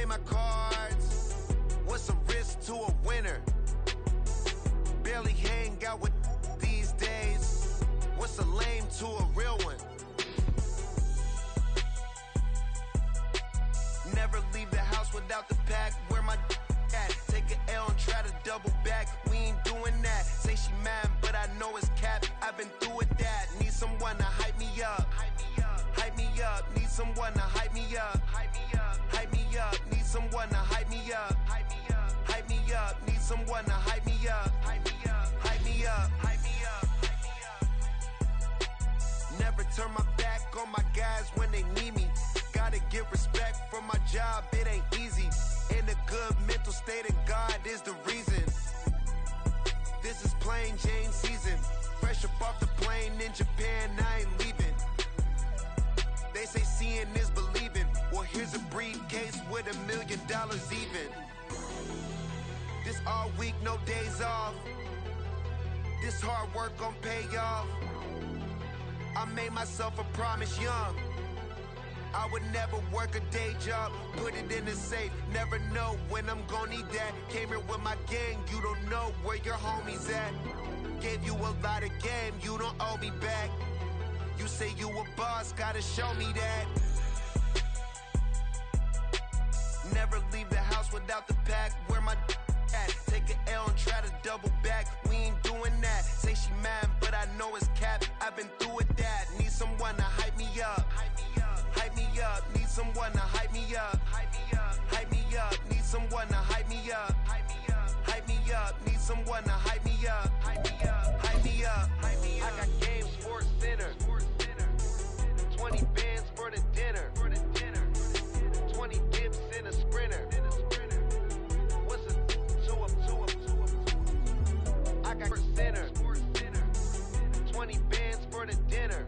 my cards. What's a risk to a winner? Barely hang out with these days. What's a lame to a real one? Never leave the house without the pack. Where my at? Take an L and try to double back. We ain't doing that. Say she mad, but I know it's cap. I've been through with that. Need someone to hype me up. Hype me up. Need someone to hype me up. Hype me up. Need someone to hype me up. Hype me up. Need someone to hype me up. Hype me up. Never turn my back on my guys when they need me. Gotta get respect for my job, it ain't easy. In a good mental state, and God is the reason. This is plain Jane season. Fresh up off the plane in Japan, I ain't leaving. They say seeing is believing. Well, here's a briefcase with $1 million even. This all week, no days off. This hard work gon' pay off. I made myself a promise young. I would never work a day job, put it in the safe. Never know when I'm gon' need that. Came here with my gang, you don't know where your homies at. Gave you a lot of game, you don't owe me back. You say you a boss, gotta show me that. Never leave the house without the pack. Where my at? Take an L and try to double back. We ain't doing that. Say she mad, but I know it's cap. I've been through with that. Need someone to hype me up. Hype me up. Need someone to hype me up. Hype me up. Need someone to hype me up. Hype me up. Need someone to hype me up. Hype me up. I got game Sports Center. 20 bands for the dinner. 20 dips in a sprinter. What's a two up? I got center. 20 bands for the dinner.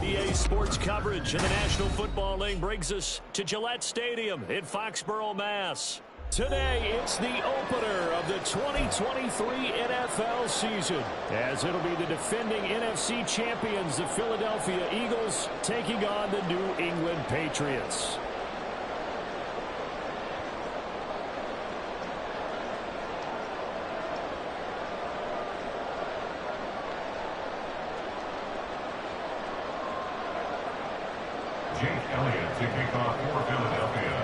EA Sports coverage in the National Football League brings us to Gillette Stadium in Foxborough, Mass. Today, it's the opener of the 2023 NFL season, as it'll be the defending NFC champions, the Philadelphia Eagles, taking on the New England Patriots. Jake Elliott to kick off for Philadelphia.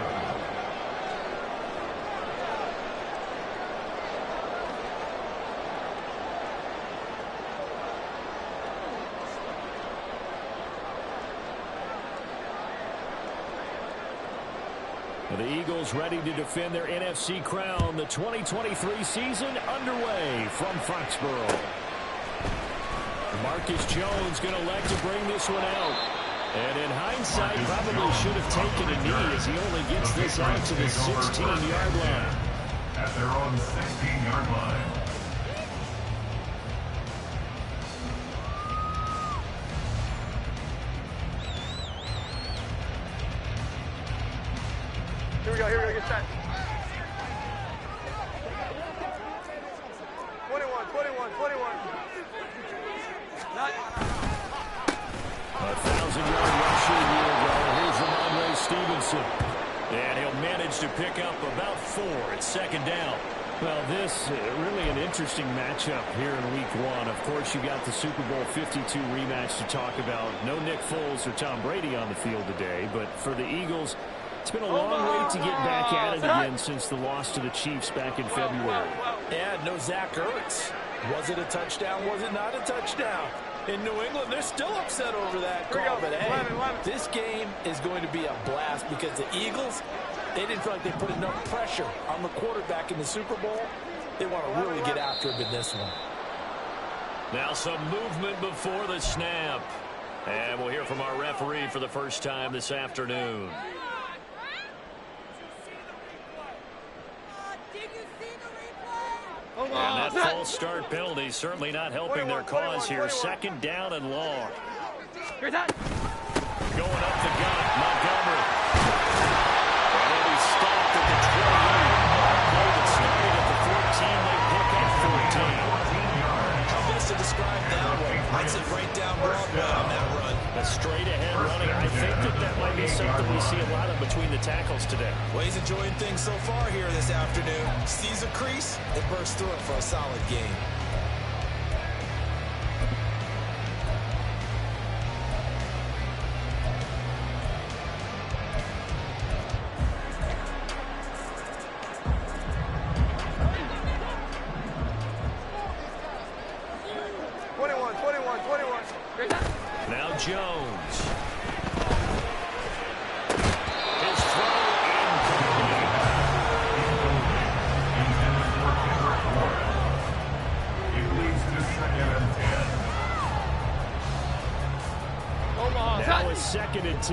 The Eagles ready to defend their NFC crown. The 2023 season underway from Foxborough. Marcus Jones going to elect to bring this one out. And in hindsight, probably should have taken a knee as he only gets this out to the 16-yard line. At their own 16-yard line. Here we go, get set. 21. Not. A 1,000-yard rushing here, though. Here's Ramondre Stevenson. And he'll manage to pick up about 4 at second down. Well, this really an interesting matchup here in Week 1. Of course, you got the Super Bowl 52 rematch to talk about. No Nick Foles or Tom Brady on the field today, but for the Eagles, it's been a long wait to get back at it again since the loss to the Chiefs back in February. Yeah, no Zach Ertz. Was it a touchdown? Was it not a touchdown? In New England, they're still upset over that call. But hey, this game is going to be a blast because the Eagles, they didn't feel like they put enough pressure on the quarterback in the Super Bowl. They want to really get after him in this one. Now some movement before the snap. And we'll hear from our referee for the first time this afternoon. And that false start penalty certainly not helping their cause here. Second down and long. Going up the gut, Montgomery. And he's stopped at the 28. Play that started at the 14. They pick up 14. How best to describe that one? That's a right down Broadway on that run. A straight ahead running. I think that might be something we see a lot of between the tackles today. Well, he's enjoying things so far here this afternoon. Sees a crease and bursts through it for a solid game. Now Jones. His throw incomplete. It leads to 2nd and 10. Now it's 2nd and 10.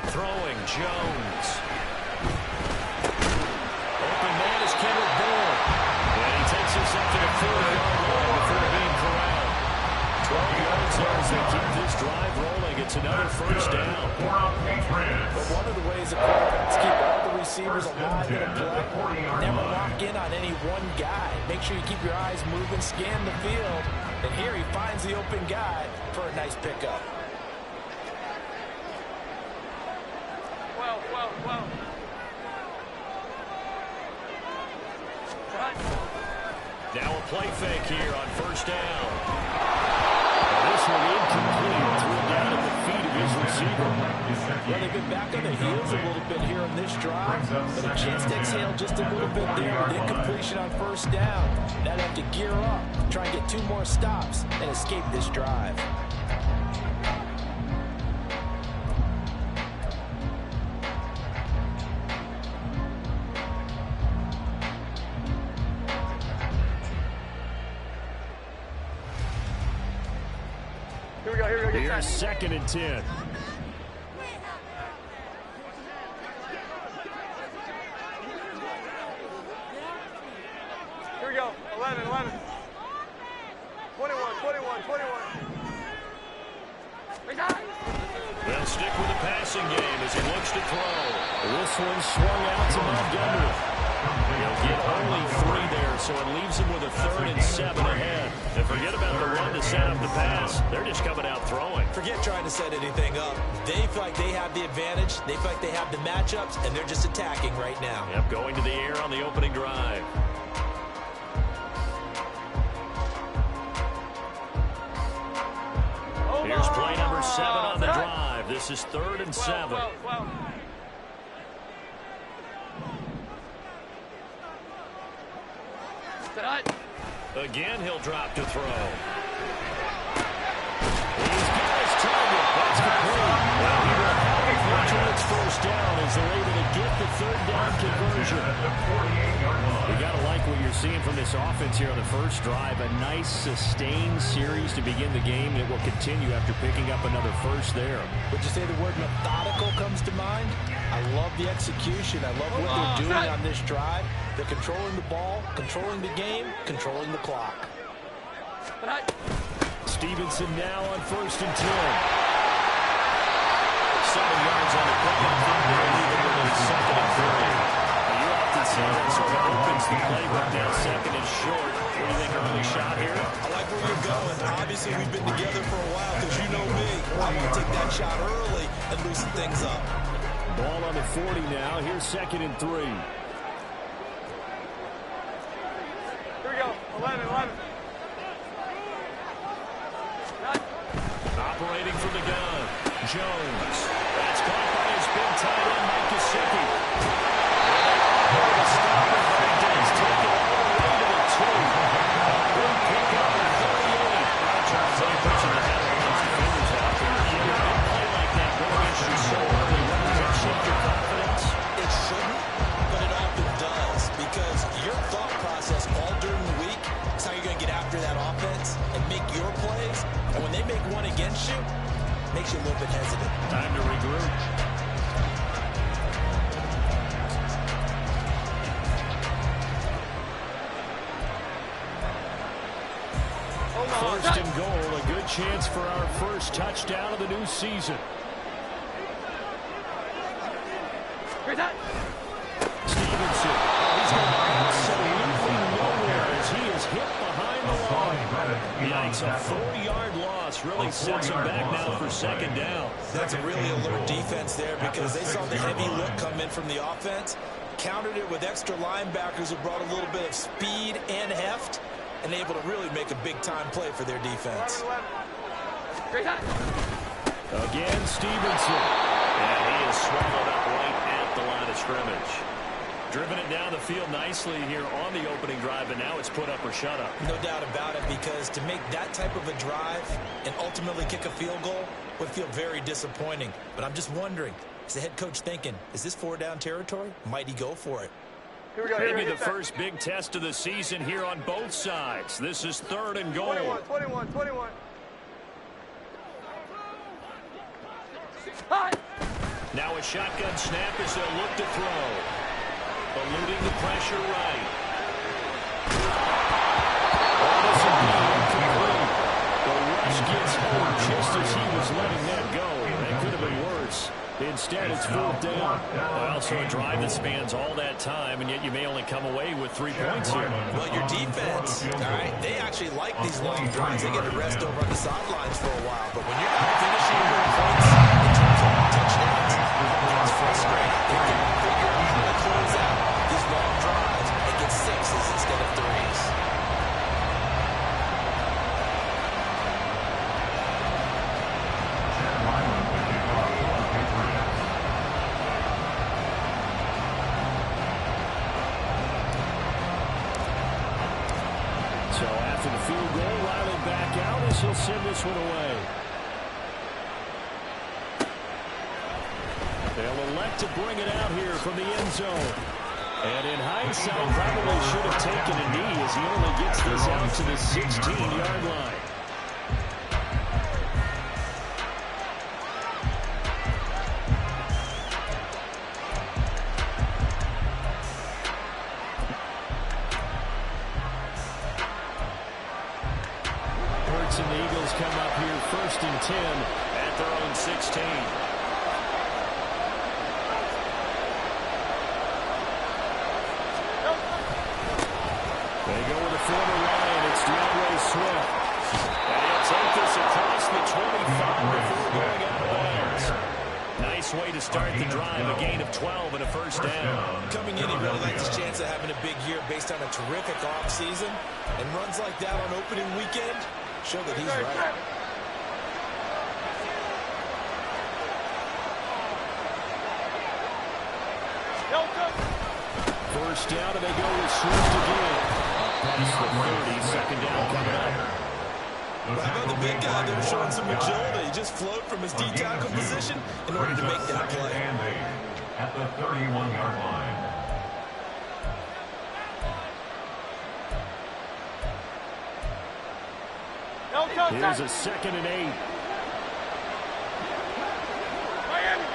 Throwing Jones. Open man is Kendrick Bourne. And he takes us up to the 4-yard line before being corralled. 12 yards there as they keep this drive rolling. It's another first down. But one of the ways the quarterbacks keep all the receivers alive in a play, never lock in on any one guy. Make sure you keep your eyes moving, scan the field. And here he finds the open guy for a nice pickup. Well. Now a play fake here on first down. This one incomplete. Threw it down at the feet of his receiver. Well, they've been back on the heels a little bit here on this drive, but a chance to exhale just a little bit there. The incompletion on first down. Now they have to gear up, try and get 2 more stops, and escape this drive. Here we go. Here's 2nd and 10. Here we go. 11. 21. They'll stick with the passing game as he looks to throw. This one swung out to Montgomery. He'll get only 3 there, so it leaves him with a 3rd and 7 ahead. And forget about the run to set up the pass. They're just coming out throwing. Forget trying to set anything up. They feel like they have the advantage. They feel like they have the matchups, and they're just attacking right now. Yep, going to the air on the opening drive. Here's play number 7 on the drive. This is 3rd and 7. Again, he'll drop to throw. He's got his target. That's complete. Well, he will have it until it's first down as they're able to get the 3rd down conversion. You got to like what you're seeing from this offense here on the first drive. A nice, sustained series to begin the game, and it will continue after picking up another first there. Would you say the word methodical comes to mind? I love the execution. I love what they're doing on this drive. They're controlling the ball, controlling the game, controlling the clock. Stevenson now on 1st and 10. 7 yards on the pickup. They're leaving with a 2nd and 3. You often see that sort of opens the playbook now. 2nd and short. What do you think, early shot here? I like where you're going. Obviously, we've been together for a while because you know me. I want to take that shot early and loosen things up. Ball on the 40 now. Here's 2nd and 3. Here we go. 11. Operating from the gun. Jones. That's caught by his big tight end, Mike Gesicki. Stop it, but he does take it all the way to the 2. Good pick up at 38. So he pushing the head against the fingers out there. You get a big play like that going against you so early. Does that shift your confidence? It shouldn't, but it often does because your thought process all during the week is how you're going to get after that offense and make your plays. And when they make one against you, it makes you a little bit hesitant. Time to regroup. First and goal, a good chance for our first touchdown of the new season. Stevenson, he's going absolutely nowhere as he is hit behind the line. Yikes, a 4-yard loss. Really sets them back now for second down. That's a really alert defense there because they saw the heavy look come in from the offense, countered it with extra linebackers who brought a little bit of speed and heft, and able to really make a big-time play for their defense. Again, Stevenson. And he is swallowed up right at the line of scrimmage. Driven it down the field nicely here on the opening drive, and now it's put up or shut up. No doubt about it, because to make that type of a drive and ultimately kick a field goal would feel very disappointing. But I'm just wondering, is the head coach thinking, is this 4-down territory? Might he go for it? Here we go. Maybe the first big test of the season here on both sides. This is 3rd and goal. 21. Now a shotgun snap as they'll look to throw. Eluding the pressure right. This will be incomplete. The rush gets home just as he was letting that go. That could have been worse. Instead, it's 4th down. Well, so a drive that spans all that time, and yet you may only come away with 3 points here. Well, your defense, all right, they actually like these long drives. They get to rest over on the sidelines for a while. But when you're not finishing with points in terms of touchdowns, it's frustrating. They can figure out how to close out these long drives and get 6s instead of 3s. So after the field goal, Riley back out as he'll send this one away. They'll elect to bring it out here from the end zone. And in hindsight, probably should have taken a knee as he only gets this out to the 16-yard line. And the Eagles come up here 1st and 10 at their own 16. They go with a former Lion. It's DeAndre Swift. And he'll take this across the 25 before going out of bounds. Nice way to start the drive. A gain of 12 and a 1st down. Coming in, he really likes his chance of having a big year based on a terrific offseason. And runs like that on opening weekend show that he's right. First down, and they go with Swift again. Past the 30, 2nd down coming up. Well, how about the big guy that was showing some agility? He just flowed from his D-tackle position in order to make that play. At the 31-yard line. Here's a 2nd and 8. Miami.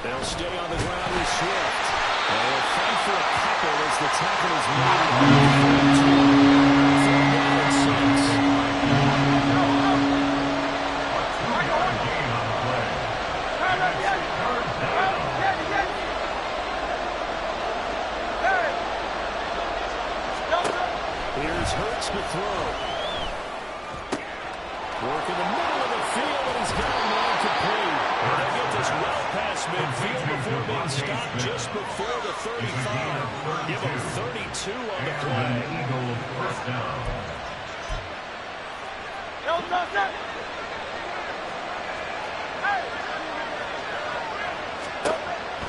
They'll stay on the ground with Swift. And they'll fight for a couple as the tackle is made. 4th down and 6. Here's Hurts to throw. Work in the middle of the field, and he's got a man complete. They get this well past midfield before being stopped just before the 35. Give him 32 on the play. Eagles 1st down.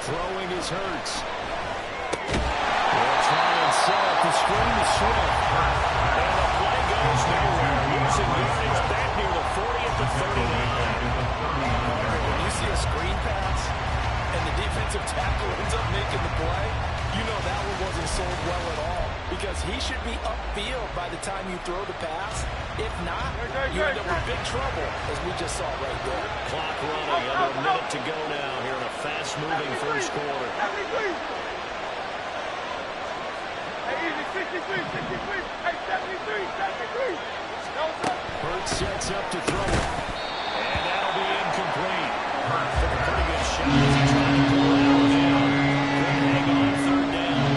Throwing is Hurts. They'll try and set up the screen to Swift. And the play goes nowhere. Losing yardage back near the 40 at the 39. When you see a screen pass and the defensive tackle ends up making the play, you know that one wasn't sold well at all, because he should be upfield by the time you throw the pass. If not, you end up with big trouble, as we just saw right there. Clock running, under a minute to go now here in a fast-moving first quarter. 63. Hey, 73. Hurts sets up to throw it. And that'll be incomplete. Took a pretty good shot as he tried to pull that one down. Couldn't hang on 3rd down.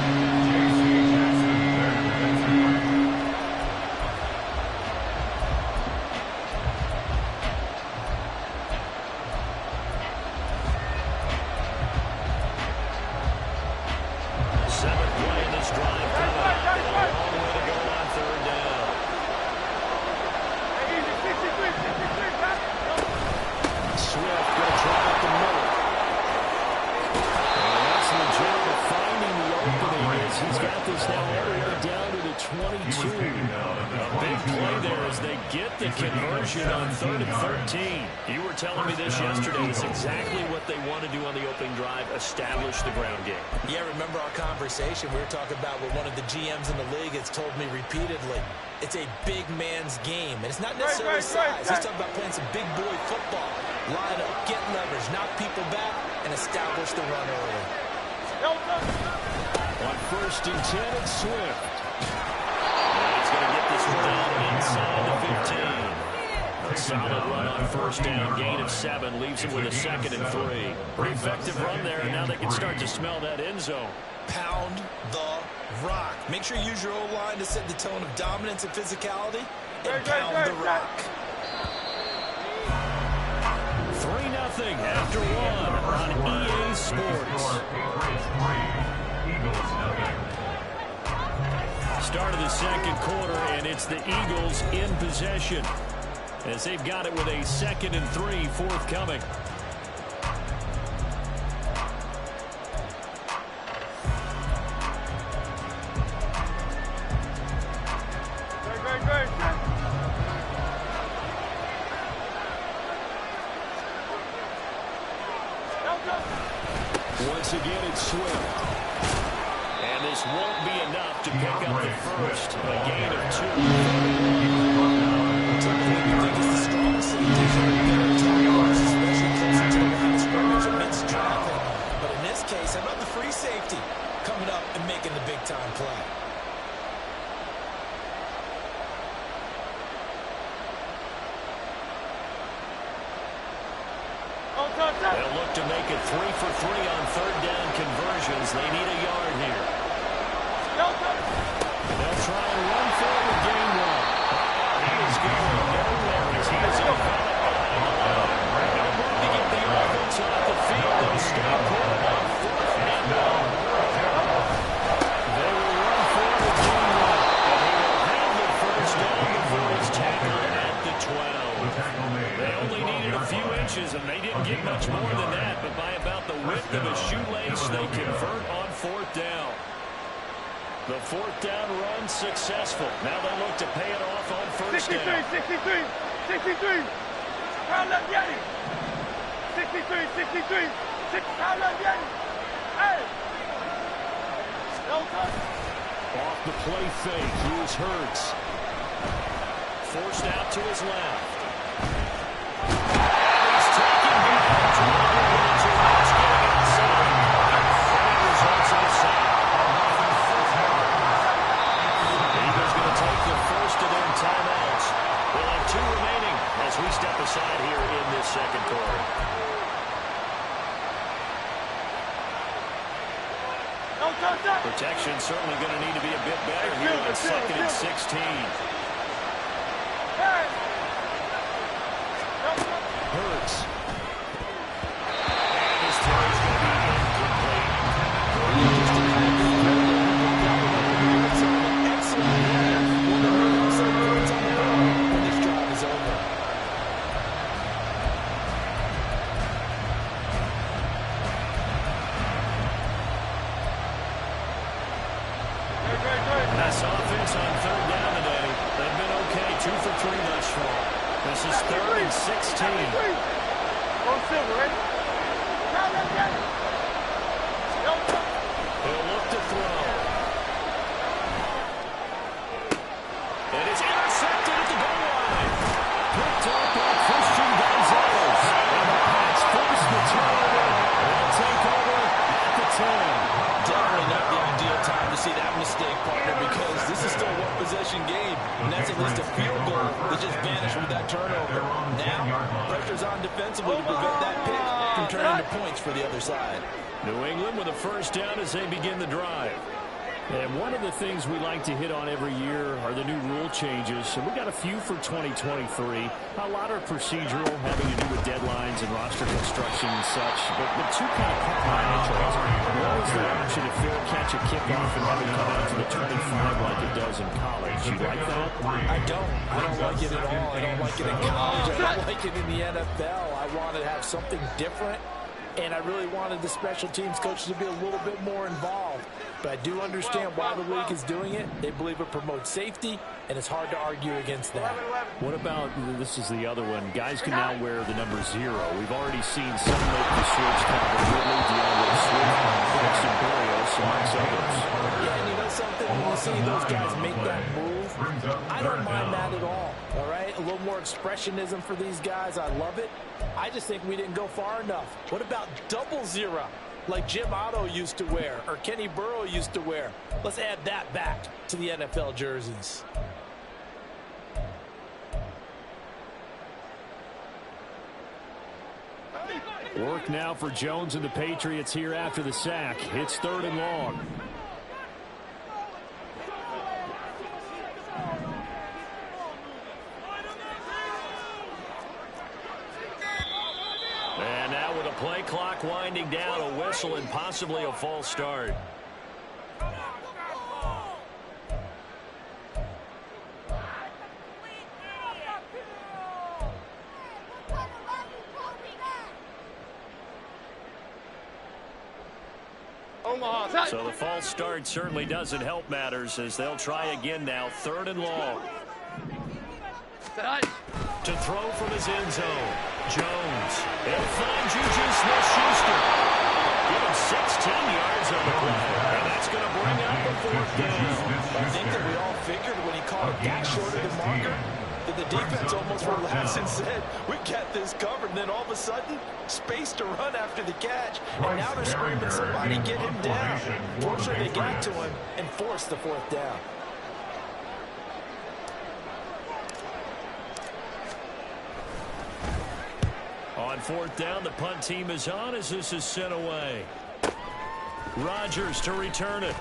22. A big play there as they get the conversion on 3rd and 13. You were telling me this yesterday. It's exactly what they want to do on the opening drive, establish the ground game. Yeah, remember our conversation? We were talking about what one of the GMs in the league has told me repeatedly. It's a big man's game, and it's not necessarily size. He's talking about playing some big boy football. Line up, get leverage, knock people back, and establish the run early. On 1st and 10, it's Swift. And he's going to get this one out inside the 15. A solid run on 1st down, gain of 7, leaves him with a 2nd and 3. Pretty effective run there, and now they can start to smell that end zone. Pound the rock. Make sure you use your O-line to set the tone of dominance and physicality, and pound the rock. 3-0 after 1 on EA Sports. Start of the 2nd quarter, and it's the Eagles in possession as they've got it with a 2nd and 3 forthcoming. Once again, it's Swift. And this won't be enough to pick up the first. A gain of 2. Typically, we think it's the strongest safety. Especially closer to the line of scrimmage amidst traffic. But in this case, how about the free safety coming up and making the big-time play? They'll look to make it 3 for 3 on 3rd down conversions. They need a yard here. They'll try and run for it with gain 1. He is going nowhere as he is on the line. No room to get the offense off the field. They'll stop for it on 4th and 1. They will run for it with gain 1. And he will have the first down before he's tackled at the 12. They only needed a few inches, and they didn't get much more than that, but by about the width of a shoelace, they convert on 4th down. The 4th down run successful. Now they look to pay it off on 1st down. 63. Pound left, Yanni. 63. Pound left, Yanni. Hey. Off the play fake, here's Hurts. Forced out to his left. We step aside here in this 2nd quarter. Protection certainly going to need to be a bit better here on 2nd and 16. Hurts. And his throw is going to be incomplete. When this drive is over. Nice offense on 3rd down today. They've been okay, 2 for 3 thus far. This is 3rd and 16. They'll look to throw. It is intercepted at the goal line. Picked up by Christian Gonzalez. And the Pats force the turnover. They'll take over at the 10. Definitely not the ideal time to see that mistake, partner, because this is still a one-possession game, and that's at least a field goal that just vanished with that turnover. Now, pressure's on defensively to prevent that pick from turning to points for the other side. New England with a 1st down as they begin the drive. And one of the things we like to hit on every year are the new rule changes. So we got a few for 2023. A lot are procedural, having to do with deadlines and roster construction and such. But 2 kind of caught my eye. One is the option to fair catch a kickoff and have it come out to the 25 like it does in college. You like that? I don't like it at all. I don't like it in college. I don't like it in the NFL. I want to have something different. And I really wanted the special teams coaches to be a little bit more involved. but I do understand why the league is doing it. They believe it promotes safety, and it's hard to argue against that. What about, this is the other one, guys can now wear the number 0. We've already seen some make the switch, Calvin Ridley, DeAndre Swift, Braxton Berrios, amongst others. Yeah, and you know something? When you see those guys make that move, I don't mind that at all right? A little more expressionism for these guys. I love it. I just think we didn't go far enough. What about double 0? Like Jim Otto used to wear or Kenny Burrow used to wear. Let's add that back to the NFL jerseys. Work now for Jones and the Patriots here after the sack. It's 3rd and long. And now with a play clock winding down, a whistle and possibly a false start. So the false start certainly doesn't help matters as they'll try again now. 3rd and long. To throw from his end zone. Jones. He'll find Juju Smith-Schuster. Give him 16 yards on the play. And that's going to bring up the 4th down. I think that we all figured when he called it back shorter than Marker, that the defense almost relaxed and said, we got this covered. And then all of a sudden, space to run after the catch. And now they're screaming, somebody get him down. Fortunately, they got to him and forced the 4th down. On 4th down, the punt team is on as this is sent away. Rodgers to return it.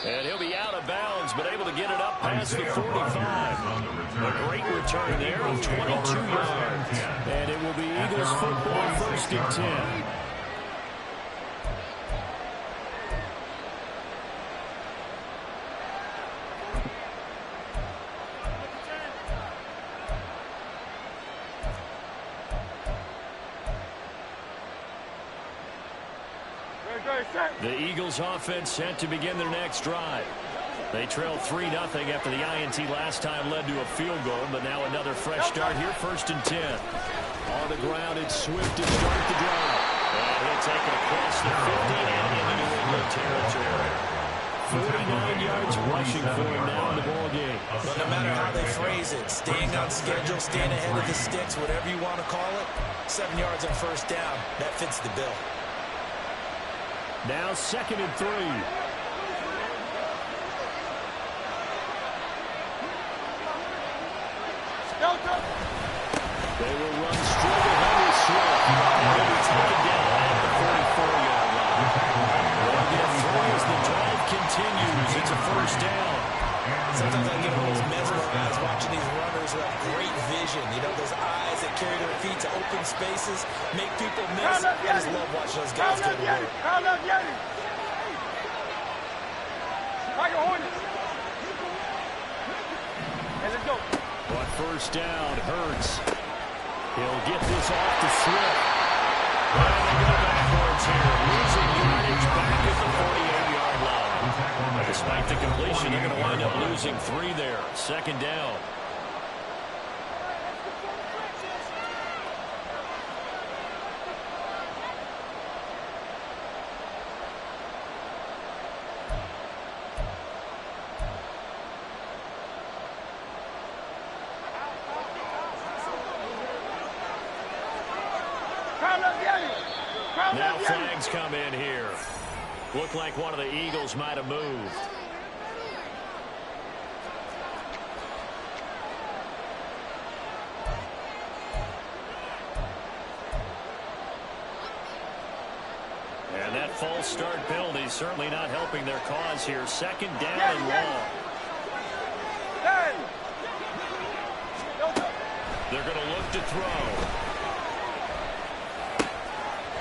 And he'll be out of bounds, but able to get it up past the 45. A great return there of 22 yards. And it will be Eagles football, 1st and 10. The Eagles offense set to begin their next drive. They trailed 3-0 after the INT last time led to a field goal, but now another fresh start here, 1st and 10. On the ground, it's Swift to start the drive. And he'll take it across the 50 and into New England territory. 49 yards rushing for him now in the ballgame. But no matter how they phrase it, staying on schedule, staying ahead of the sticks, whatever you want to call it, 7 yards on 1st down, that fits the bill. Now 2nd and 3. They will run straight ahead with Swift. He'll be taken down at the 44-yard line. They'll get 3 as the drive continues. It's a 1st down. Sometimes I get almost mesmerized watching these runners who have great vision. You know, those eyes that carry their feet to open spaces, make people miss. I just love watching those guys go to work. On 1st down, Hurts. He'll get this off to Swift. And they go backwards here, losing yardage back at the 48-yard line. Despite the completion, they're going to wind up losing 3 there. 2nd down. Now flags come in here. Looked like one of the Eagles might have moved. And that false start penalty certainly not helping their cause here. 2nd down and long. They're going to look to throw.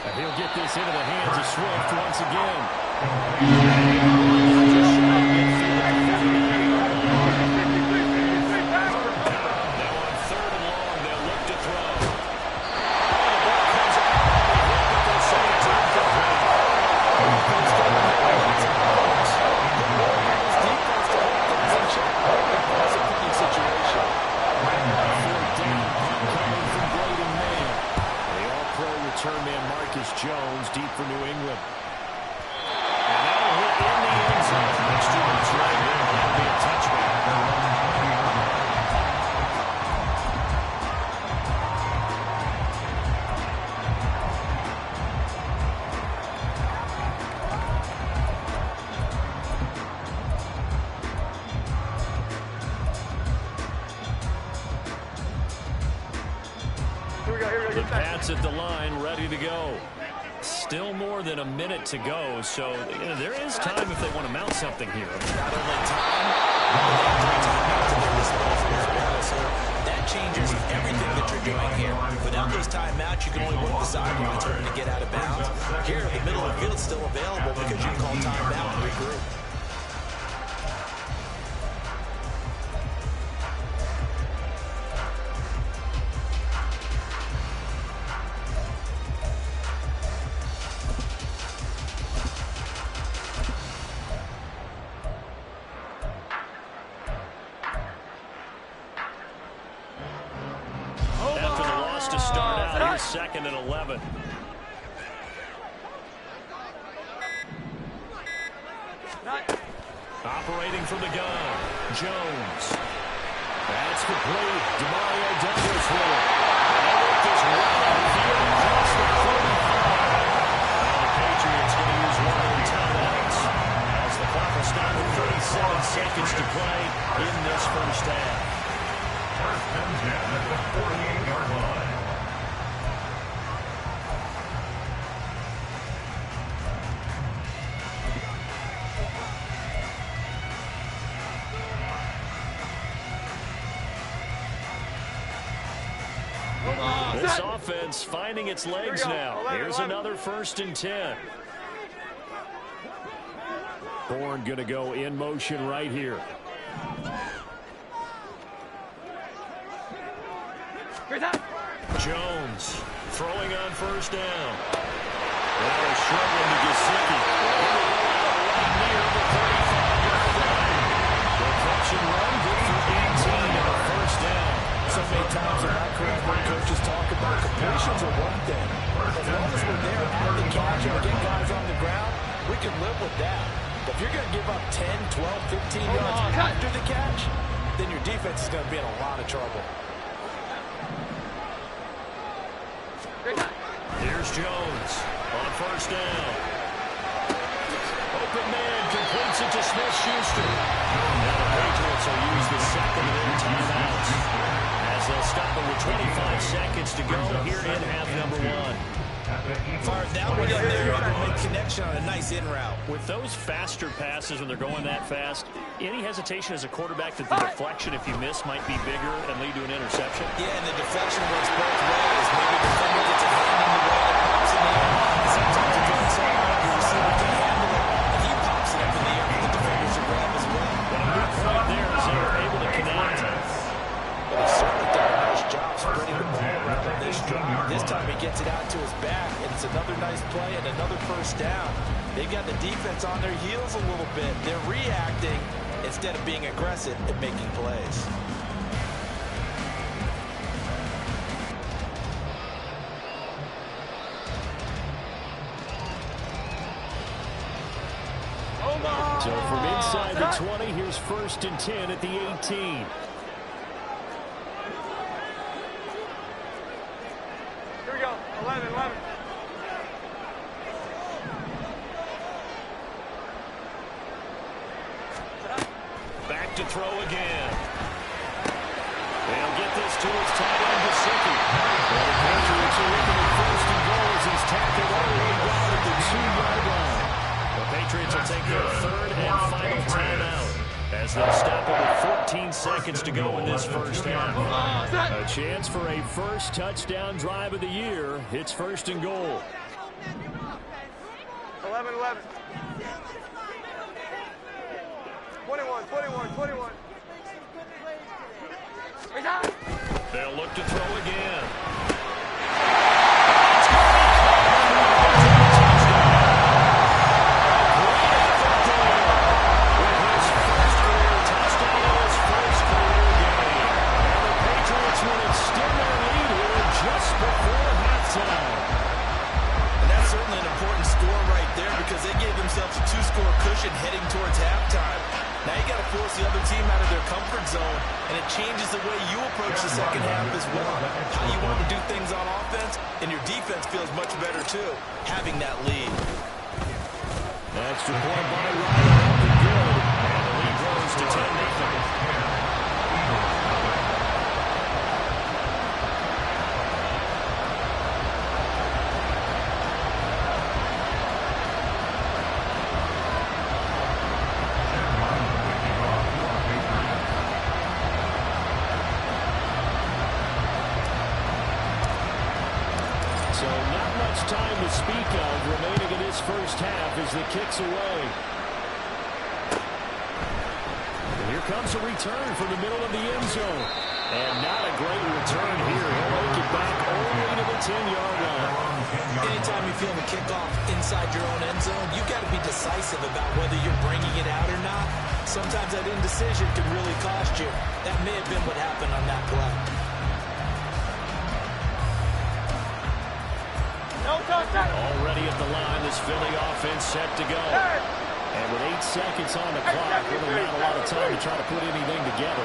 And he'll get this into the hands of Swift once again. Now on 3rd and long, they'll look to throw. Oh, the ball comes out. They say it's incomplete. Pat's at the line, ready to go. Still more than a minute to go, so there is time if they want to mount something here. Not only time, but they have responsible as well. So that changes everything that you're doing here. Without those timeouts, you can only work the sidelines hoping to get out of bounds. Here, the middle of the field is still available because you can call timeout and regroup. Second and 11. Operating from the gun, Jones. That's complete. Demario Douglas with it. And it just right on the field across the 45. And the Patriots going to use one of their timeouts as the clock will stop with 37 seconds to play in this first half. First and 10 at the 48-yard line. This offense finding its legs now. Here's another 1st and 10. Bourne going to go in motion right here. Jones throwing on 1st down. That is struggling to Gesicki. Right near the 35-yard line. Deflection run, good for 18 and a 1st down. So many times in my career, when coaches talk about completions are one thing. As long as we're there at the catch and we get guys on the ground, we can live with that. But if you're going to give up 10, 12, 15 yards after the catch, then your defense is going to be in a lot of trouble. Here's Jones on 1st down. Open man completes it to Smith-Schuster. Now the Patriots will use the second of their timeouts as they'll stop it with 25 seconds to go here in half number 1. Far down one in there, able to make connection on a nice in route. With those faster passes when they're going that fast, any hesitation as a quarterback that the deflection, if you miss, might be bigger and lead to an interception? Yeah, and the deflection works both ways. Maybe the defender gets a hand in the way that pops in the air. And sometimes it goes so hard, your receiver can't handle it, and he pops it up in the air for the defenders to grab as well. And a good point there as they were able to connect. But he certainly done a nice job spreading the ball around on this drive. This time he gets it out to his back, and it's another nice play and another 1st down. They've got the defense on their heels a little bit. They're reacting instead of being aggressive and making plays. So from inside the 20, here's 1st and 10 at the 18. Here we go. 11. Back to throw again. They'll get this to his tight end, Gesicki. Well, the Patriots are looking at 1st and goal as he's tackled all the way down at the 2-yard line. The Patriots will take their 3rd and final timeout as they'll stop it with 14 seconds to go in this first half. A chance for a first touchdown drive of the year. It's 1st and goal. 11. 21. They'll look to throw again. Because they gave themselves a 2-score cushion heading towards halftime. Now you got to force the other team out of their comfort zone, and it changes the way you approach the second half as well. How you want to do things on offense, and your defense feels much better too, having that lead. Extra point by Ryan, good, and the lead grows to 10-0. speak of remaining in this first half as the kick's away. And here comes a return from the middle of the end zone. And not a great return here. He'll make it back only to the 10-yard line. Anytime you feel the kickoff inside your own end zone, you've got to be decisive about whether you're bringing it out or not. Sometimes that indecision can really cost you. That may have been what happened on that play. Already at the line, this Philly offense set to go. And with 8 seconds on the clock, really not a lot of time to try to put anything together.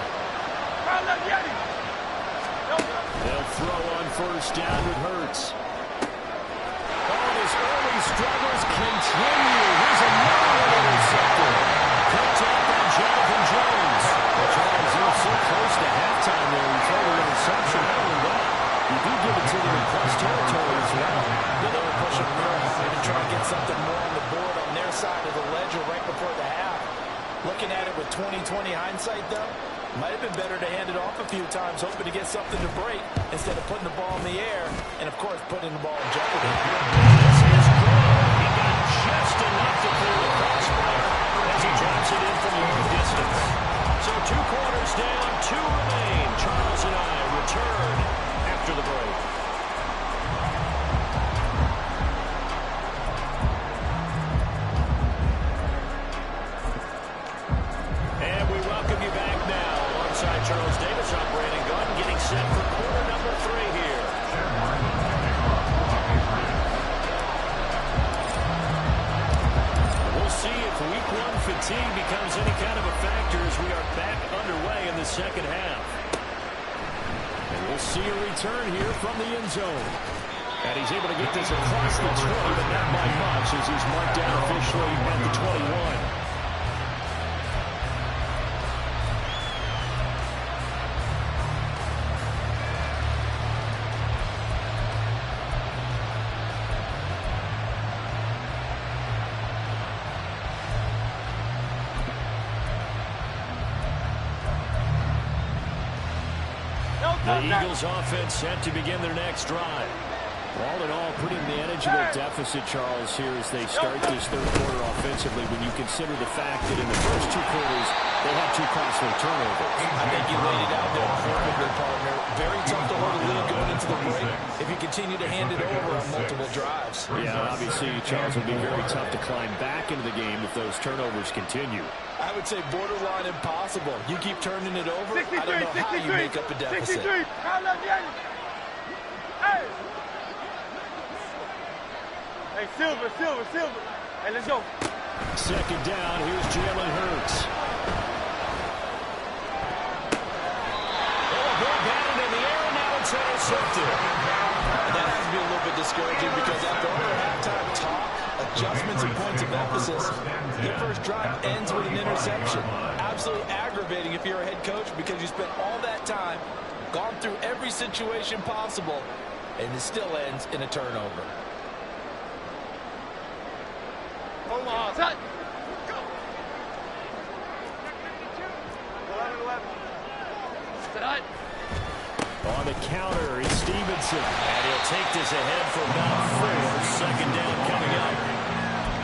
They'll throw on first down with Hurts. Oh, his early struggles continue. Here's another one intercepted. Picked up by Jonathan Jones. Charles, they're so close to halftime there. You throw the interception. Not only that, you do give it to them in plus territory as well. Yeah, they were pushing real hard to try to get something more on the board on their side of the ledger right before the half. Looking at it with 20/20 hindsight, though, might have been better to hand it off a few times, hoping to get something to break instead of putting the ball in the air and, of course, putting the ball in jeopardy. This is good. He got just enough to clear the crossbar as he drops it in from long distance. So 2 quarters down, 2 remain. Charles and I return after the break. Charles Davis on Brandon Gunn getting set for quarter number 3 here. We'll see if week 1 fatigue becomes any kind of a factor as we are back underway in the second half. And we'll see a return here from the end zone. And he's able to get this across the 20, but not by much as he's marked down officially at the 21. The Eagles offense set to begin their next drive. All in all, pretty manageable deficit, Charles, here as they start this third quarter offensively when you consider the fact that in the first 2 quarters, they had 2 costly turnovers. I think you laid it out there perfectly, partner. Very tough to hold a lead going into the break if you continue to hand it over on multiple drives. Yeah, obviously, Charles, it would be very tough to climb back into the game if those turnovers continue. I would say borderline impossible. You keep turning it over, I don't know how you make up a deficit. Hey, Silver. Hey, let's go. Second down, here's Jalen Hurts. Oh, ball batted in the air, and now it's intercepted. That has to be a little bit discouraging because after all the halftime talk, adjustments and points of emphasis, your first drive ends with an interception. Absolutely aggravating if you're a head coach because you spent all that time, gone through every situation possible, and it still ends in a turnover. Hold on. Set. Go. 11. Set. On the counter is Stevenson. And he'll take this ahead for about 4. Second down coming up.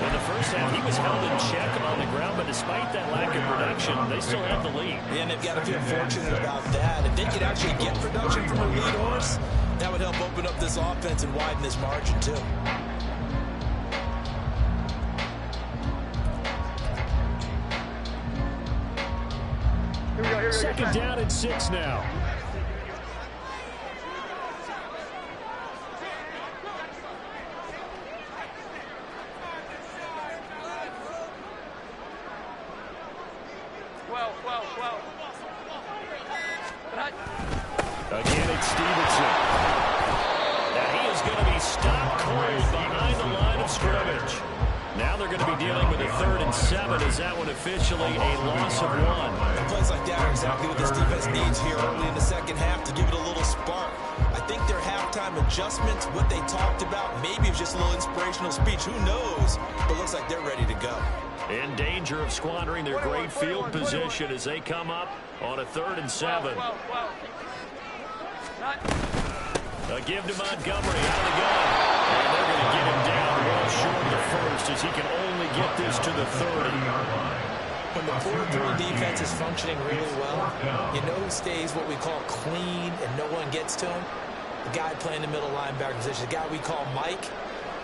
In the first half, he was held in check on the ground, but despite that lack of production, they still have the lead. And they've got to feel fortunate about that. If they could actually get production from a lead horse, that would help open up this offense and widen this margin, too. Second down and 6 now. Again, it's Stevenson. Now he is going to be stopped cold behind the line of scrimmage. Now they're going to be dealing with a 3rd and 7. Is that one officially a loss of 1? Plays like that are exactly what this defense needs here early in the second half to give it a little spark. I think their halftime adjustments, what they talked about, maybe it was just a little inspirational speech. Who knows? But looks like they're ready to go. In danger of squandering their great field position as they come up on a 3rd and 7. A give to Montgomery out of the gun. And they're going to get him down well short of the first as he can only get this to the 30. When the 4-3 defense is functioning really well, you know who stays what we call clean and no one gets to him? The guy playing the middle linebacker position, the guy we call Mike.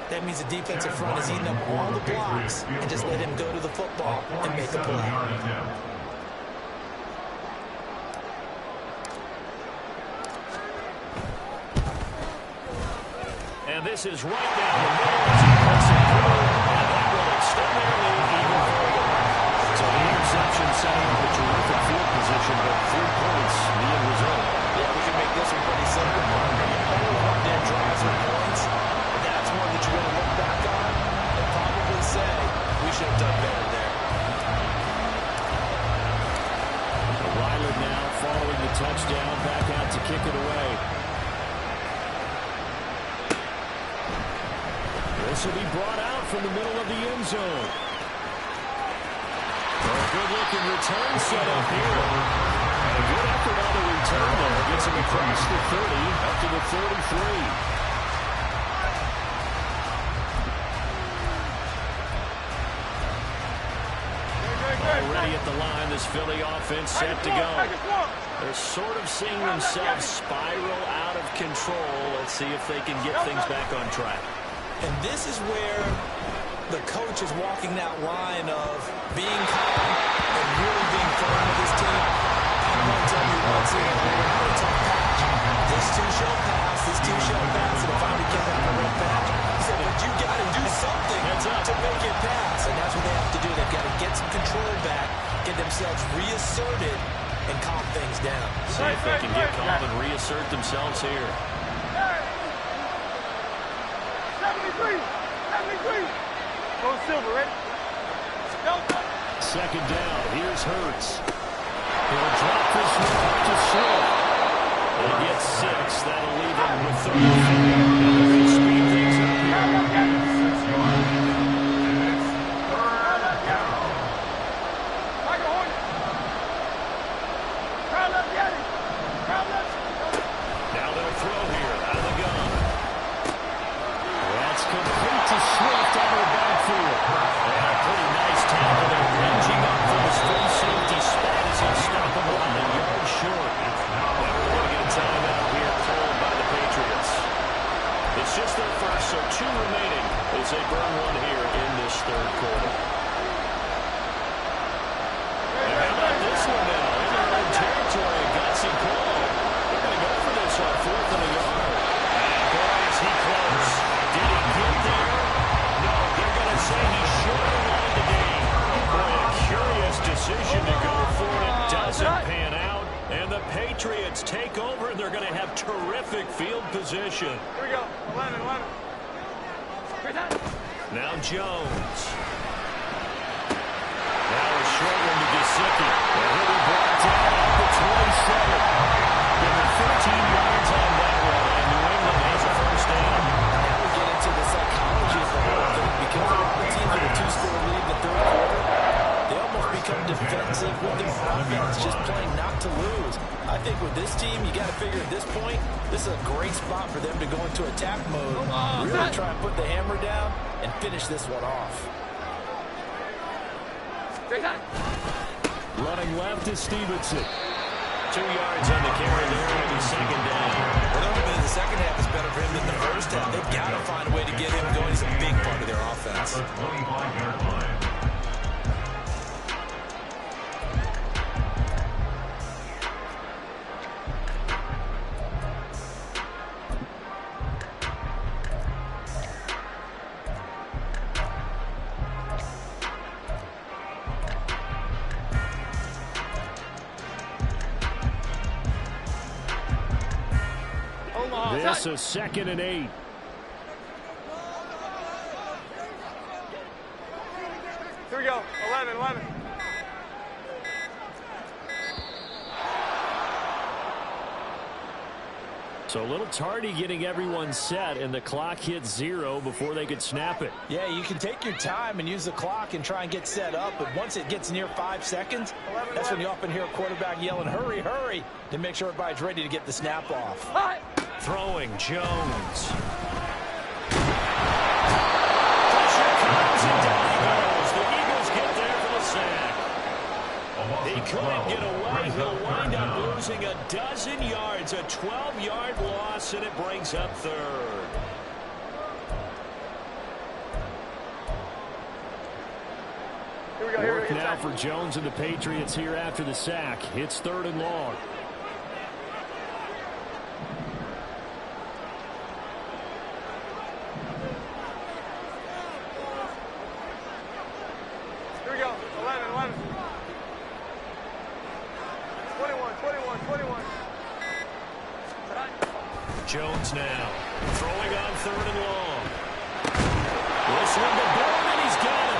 That means the defensive front is eating up all the blocks and just let him go to the football and make a play. And this is right down the middle as he puts it through, and that will extend their lead even further. So the interception setting up a terrific field position, but 3 points, the end result. Yeah, we can make this one pretty simple. Only one dead drives with points, and that's one that you're going to look back on and probably say, we should have done better there. Riley now following the touchdown, back out to kick it away. This will be brought out from the middle of the end zone. A good-looking return set up here. A good effort on the return there. Gets him across the 30 up to the 33. Already at the line, this Philly offense set to go. They're sort of seeing themselves spiral out of control. Let's see if they can get things back on track. And this is where the coach is walking that line of being calm and really being firm with his team. I'm going to tell you what's in it's a patch. This too shall pass. This too shall pass. And if I would get that red patch, he said, but you got to do something to make it pass. And that's what they have to do. They've got to get some control back, get themselves reasserted, and calm things down. See if they can get calm and reassert themselves here. 73. Go Silver, ready? Second down. Here's Hurts. He'll drop this one up to Swift. And he gets 6. That'll leave him with 33. And they'll speed things up here. Now they'll throw here out of the gun. That's complete to Swift out of the backfield. And a pretty nice tackle there, ranging up from his free safety spot as he'll stop him on the yard short. And we're going to get a timeout here called by the Patriots. It's just their first, so 2 remaining as they burn one here in this third quarter. And how about this one now? In their own territory, Gutsy call. They're going to go for this on 4th and a yard. And boy, is he close. Did he get there? No, they're going to say he should have won the game. Boy, a curious decision to go for it. Doesn't pan out. And the Patriots take over, and they're going to have terrific field position. Here we go. 11. Now Jones. Now a short one to Gesicki. And he'll be brought down at the 27. Given 15 yards on that one, and New England has a first down. Now we get into the psychology of the whole thing. Because the teams with a 2-score lead in the third quarter, they almost become defensive with their offense, just playing not to lose. I think with this team, you got to figure at this point, this is a great spot for them to go into attack mode, really try and put the hammer down and finish this one off. Running left is Stevenson. 2 yards on the carry there, and he's second down. Well, only been in the second half is better for him than the first half. They've got to find a way to get him going. He's a big part of their offense. This is 2nd and 8. Here we go. 11. So a little tardy getting everyone set, and the clock hit 0 before they could snap it. Yeah, you can take your time and use the clock and try and get set up, but once it gets near 5 seconds, that's when you often hear a quarterback yelling, hurry, hurry, to make sure everybody's ready to get the snap off. Throwing Jones. He couldn't get away. He'll wind up losing a dozen yards, a 12-yard loss, and it brings up third. Work now for Jones and the Patriots here after the sack. It's 3rd and long. Here we go. 11. 21. Jones now throwing on 3rd and long. This one the ball, and he's got it.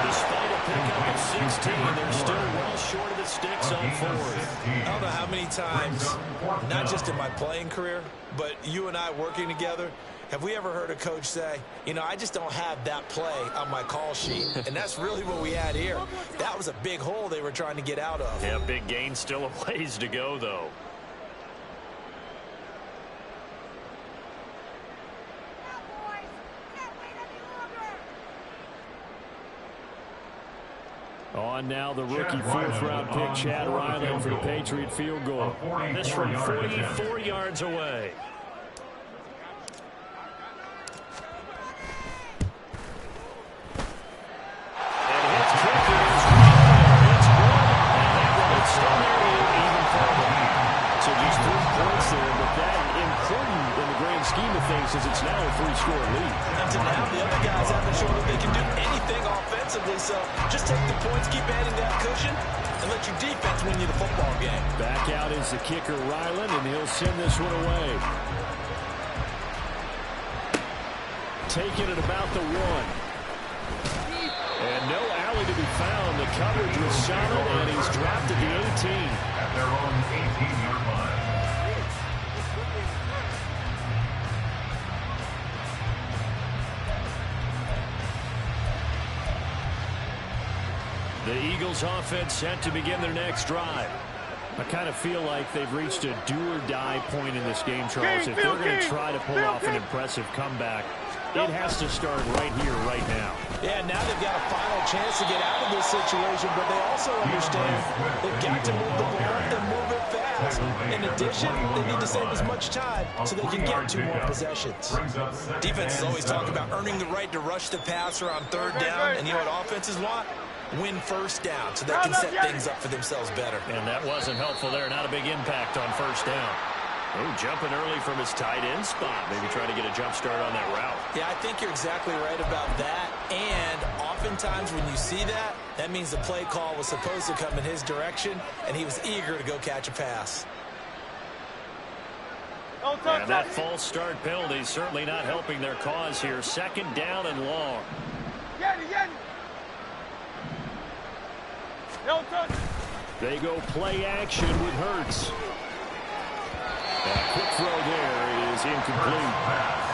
Despite a pickup of 16, they're still well short of the sticks on 4th. I don't know how many times, not just in my playing career, but you and I working together, have we ever heard a coach say, you know, I just don't have that play on my call sheet. And that's really what we had here. That was a big hole they were trying to get out of. Yeah, big gain, still a ways to go, though. On now the rookie 4th-round pick, Chad Ryland, for the Patriot field goal. This from 44 yards away. And his kick is right there. It's good, and it's still there even further. So just 3 points there, but that important in the grand scheme of things since it's now a 3-score lead. And to now, the other guys haven't shown that they can do anything offensively, so just take the points, keep adding that cushion, and let your defense win you the football game. Back out is the kicker, Ryland, and he'll send this one away. Taking it about the 1. And no alley to be found. The coverage was solid, and he's dropped at the 18. At their own 18-yard line. The Eagles offense set to begin their next drive. I kind of feel like they've reached a do-or-die point in this game, Charles. If they're going to try to pull off an impressive comeback, it has to start right here, right now. Yeah, now they've got a final chance to get out of this situation, but they also understand they've got to move the ball and move it fast. In addition, they need to save as much time so they can get 2 more possessions. Defenses always talk about earning the right to rush the passer on 3rd down, and you know what offenses want? Win 1st down so they can set things up for themselves better. And that wasn't helpful there. Not a big impact on 1st down. Oh, jumping early from his tight end spot. Maybe trying to get a jump start on that route. Yeah, I think you're exactly right about that. And oftentimes when you see that, that means the play call was supposed to come in his direction, and he was eager to go catch a pass. And that false start penalty is certainly not helping their cause here. 2nd down and long. They go play action with Hurts. That quick throw there is incomplete.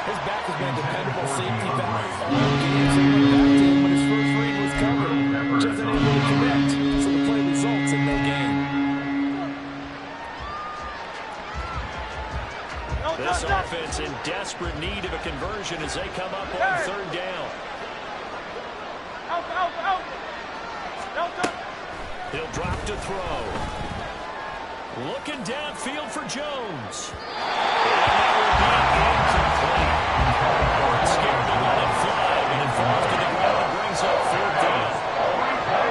His back has been a dependable safety valve all games. He went back to him when his first read was covered. Just unable to connect, so the play results in no gain. This offense in desperate need of a conversion as they come up on 3rd down. He'll drop to throw. Looking downfield for Jones. And that will be incomplete. Scared to let it fly, but it falls to the ground and brings up 4th down.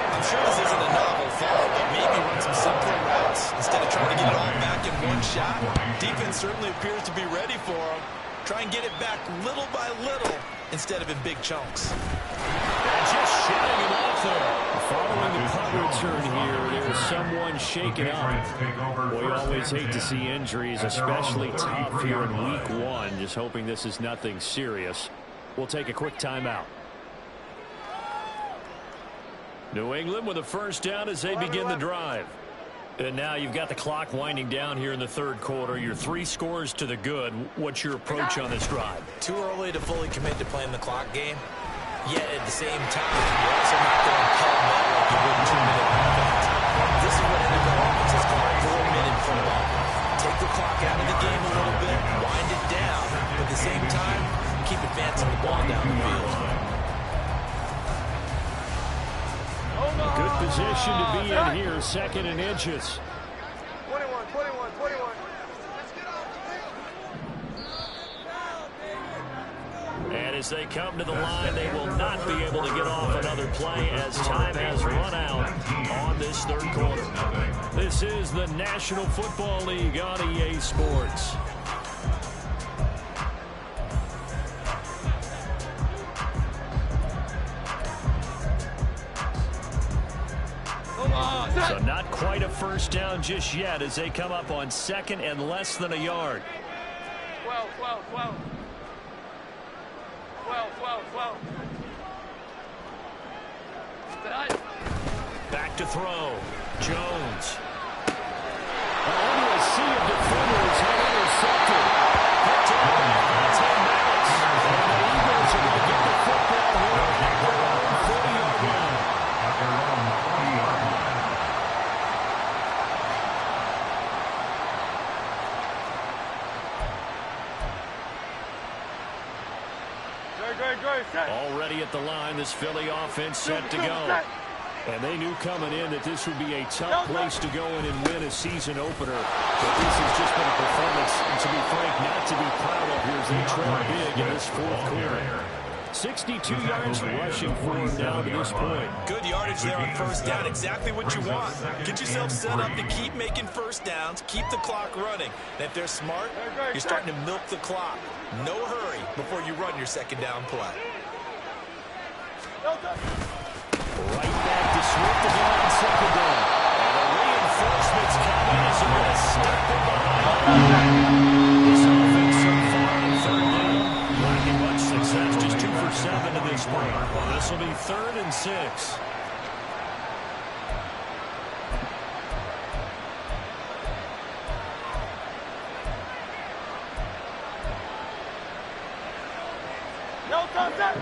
I'm sure this isn't a novel thought, but maybe run some simpler routes instead of trying to get it all back in one shot. Defense certainly appears to be ready for him. Try and get it back little by little instead of in big chunks. And just shutting him off there. Following the punt return here, there's someone shaken up. Boy, you always hate to see injuries, especially tough here in week 1. Just hoping this is nothing serious. We'll take a quick timeout. New England with a 1st down as they begin the drive. And now you've got the clock winding down here in the 3rd quarter. You're 3 scores to the good. What's your approach on this drive? Too early to fully commit to playing the clock game. Yet at the same time, you're also not going pell-mell like you would in 2-minute offense. This is what NFL offenses call 4-minute football. Take the clock out of the game a little bit, wind it down, but at the same time, keep advancing the ball down the field. Good position to to be in here, 2nd and inches. 21, 21, 21. And as they come to the line, they will not be able to get off another play as time has run out on this 3rd quarter. This is the National Football League on EA Sports. So not quite a first down just yet as they come up on 2nd and less than a yard. 12, 12, 12. 12, 12, 12. Back to throw. Jones. Only a sea of defenders had intercepted. Picked up about 10 minutes. And the Eagles are going to get the football here at their own 40-yard line. At their own 40-yard line. Already at the line, this Philly offense set to go. And they knew coming in that this would be a tough place to go in and win a season opener. But this has just been a performance, to be frank, not to be proud of here as they trail big in this 4th quarter. 62 yards rushing for him down to this point. Good yardage there on first down. Exactly what you want. Get yourself set up to keep making first downs, keep the clock running. And if they're smart, you're starting to milk the clock. No hurry before you run your 2nd down play. Right back to Swift again on 2nd down. And the reinforcements coming as they're going to step it behind. This offense so far on 3rd down, lacking much success, just 2 for 7 to this point. This will be 3rd and 6.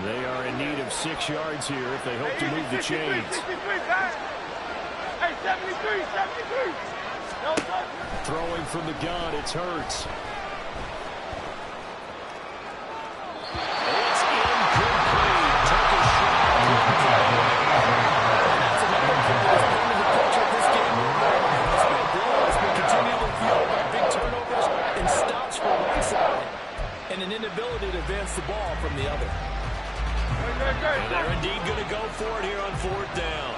They are in need of 6 yards here if they hope to move the chains. Hey, 73, 73. Throwing from the gun, it's Hurts. It's incomplete. Took a shot. That's another part of the culture of this game. Despite blowouts, we continue to fuel by big turnovers and stops from one side and an inability to advance the ball from the other. And they're indeed going to go for it here on 4th down.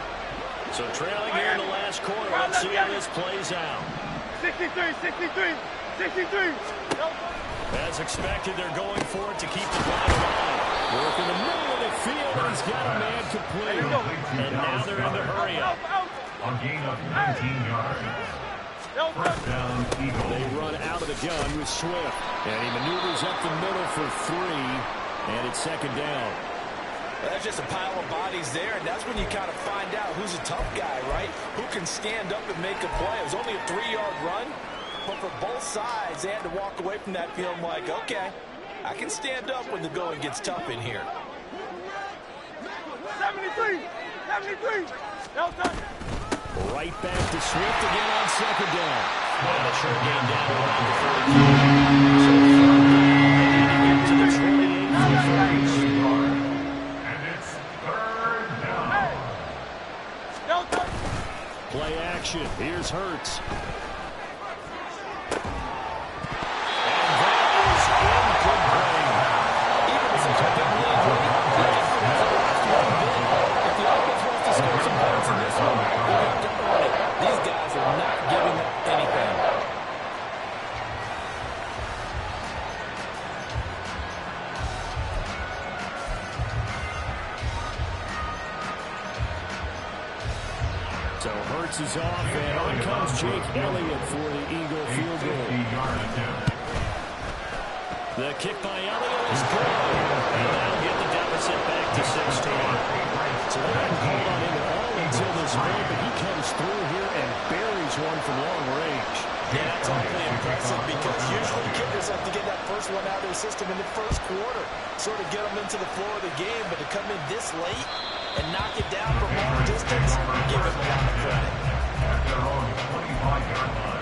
So trailing here in the last quarter. Let's see how this plays out. 63, 63, 63. As expected, they're going for it to keep the drive alive. Work in the middle of the field, and he's got a man complete. And now they're in the hurry up. On gain of 19 yards. First down, Eagles. They run out of the gun with Swift. And he maneuvers up the middle for 3. And it's 2nd down. That's just a pile of bodies there, and that's when you kind of find out who's a tough guy, right? Who can stand up and make a play. It was only a 3-yard run, but for both sides, they had to walk away from that feeling like, okay, I can stand up when the going gets tough in here. 73, 73. Right back to Swift again on 2nd down. And a short game down around the 14. So 3rd down, to the 28 for the first. Play action. Here's Hurts. And that is incomplete. Even with such a big lead, if the offense wants to score some points in this one, they have to earn it. These guys are not giving up anything. So Hurts is off, and on comes Jake Elliott for the Eagle field goal. The kick by Elliott is good, and that'll get the deficit back to 16. So they haven't called on him at all until this point, but he comes through here and buries one from long range. Yeah, that's awfully impressive because usually kickers have to get that first one out of their system in the first quarter, sort of get them into the flow of the game, but to come in this late and knock it down from long distance, give him a lot of credit. At their own 25-yard line.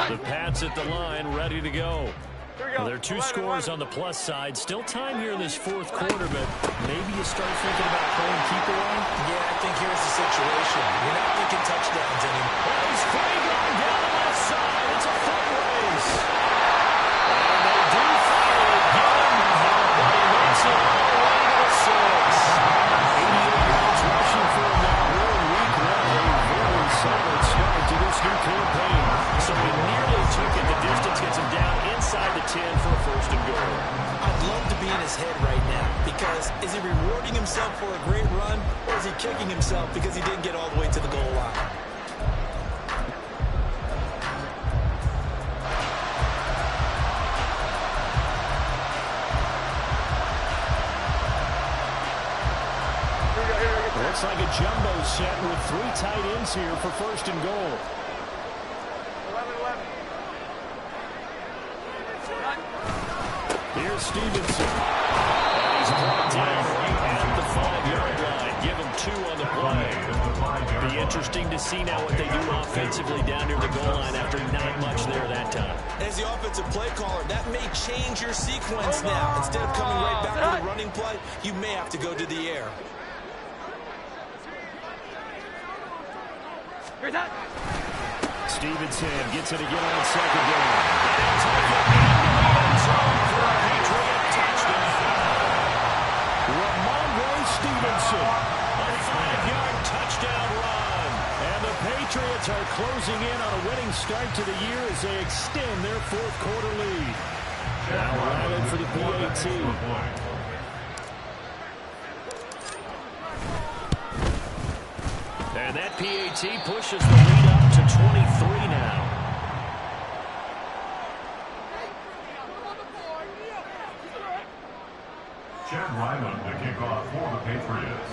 The Pats at the line, ready to go. Well, there are two scores on the plus side. Still time here in this fourth quarter, but maybe you start thinking about playing keep away? Yeah, I think here's the situation. You're not thinking touchdowns anymore. Well, he's free going down the left side. It's a foot race. And they do finally get him. And he makes it all the way to the 6. 88 yards rushing for him now. Really week one. A very solid start to this new campaign. So he nearly took it. The distance gets him down inside the 10 for a first and goal. I'd love to be in his head right now because is he rewarding himself for a great run or is he kicking himself because he didn't get all the way to the goal line? Looks like a jumbo set with 3 tight ends here for first and goal. 11-11. Here's Stevenson. And he's brought down right at the 5-yard line. Give him 2 on the play. Be interesting to see now what they do offensively down near the goal line after not much there that time. As the offensive play caller, that may change your sequence now. Instead of coming right back to the running play, you may have to go to the air. Stevenson gets it again on second down. And he'll take it into the end zone for a Patriot touchdown. Ramondre Stevenson, a 5-yard touchdown run. And the Patriots are closing in on a winning start to the year as they extend their fourth quarter lead. Now Ryland for the PAT. And that PAT pushes the lead up to 23 now. Chad Ryland to kick off for the Patriots.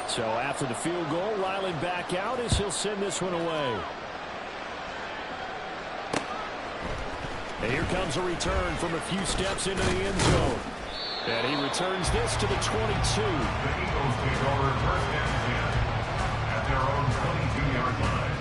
So after the field goal, Ryland back out as he'll send this one away. And here comes a return from a few steps into the end zone. And he returns this to the 22. The Eagles take over first and 10 at their own 22-yard line.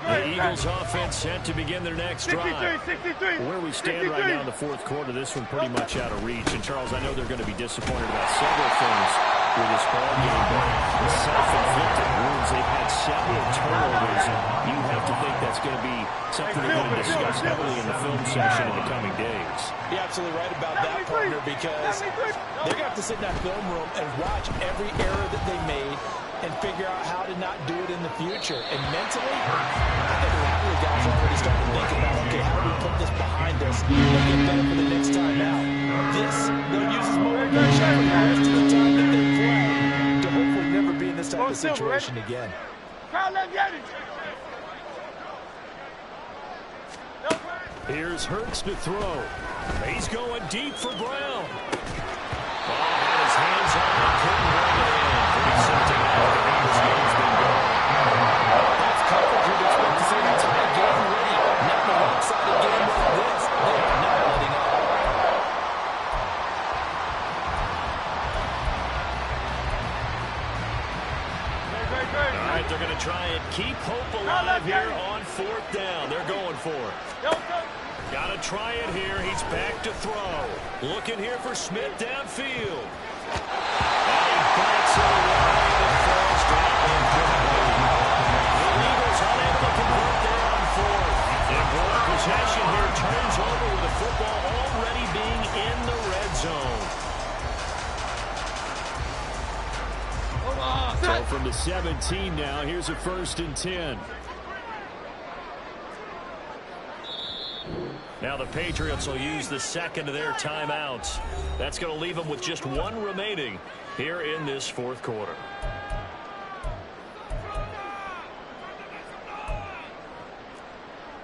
The Eagles offense set to begin their next drive. 63. Where we stand right now in the fourth quarter, this one pretty much out of reach. And Charles, I know they're going to be disappointed about several things with this ball game, but the self-inflicted wounds, they've had several turnovers. You have to think that's going to be something they're going to discuss heavily in the film session in the coming days. You're absolutely right about that, partner, because they're going to have to sit in that film room and watch every error that they made and figure out how to not do it in the future. And mentally, I think a lot of the guys are already starting to think about, okay, how do we put this behind us and get better for the next time out? This, they'll use as motivation for the rest of the time that they play to hopefully never be in this type of situation again. Here's Hurts to throw. He's going deep for Brown. Ball had his hands on it, couldn't bring it in. Pretty something out of this game's been going. That's coverage you'd expect to see. That's right, game ready. Not the lopsided game like this. They are not letting up. All right, they're going to try and keep hope alive here on fourth down. They're going for it. Got to try it here. He's back to throw. Looking here for Smith downfield. And he backs it away and falls down incomplete. The Eagles unable to convert there on fourth. And boy, possession here turns over with the football already being in the red zone. So from the 17 now, here's a 1st and 10. Now the Patriots will use the second of their timeouts. That's going to leave them with just one remaining here in this fourth quarter.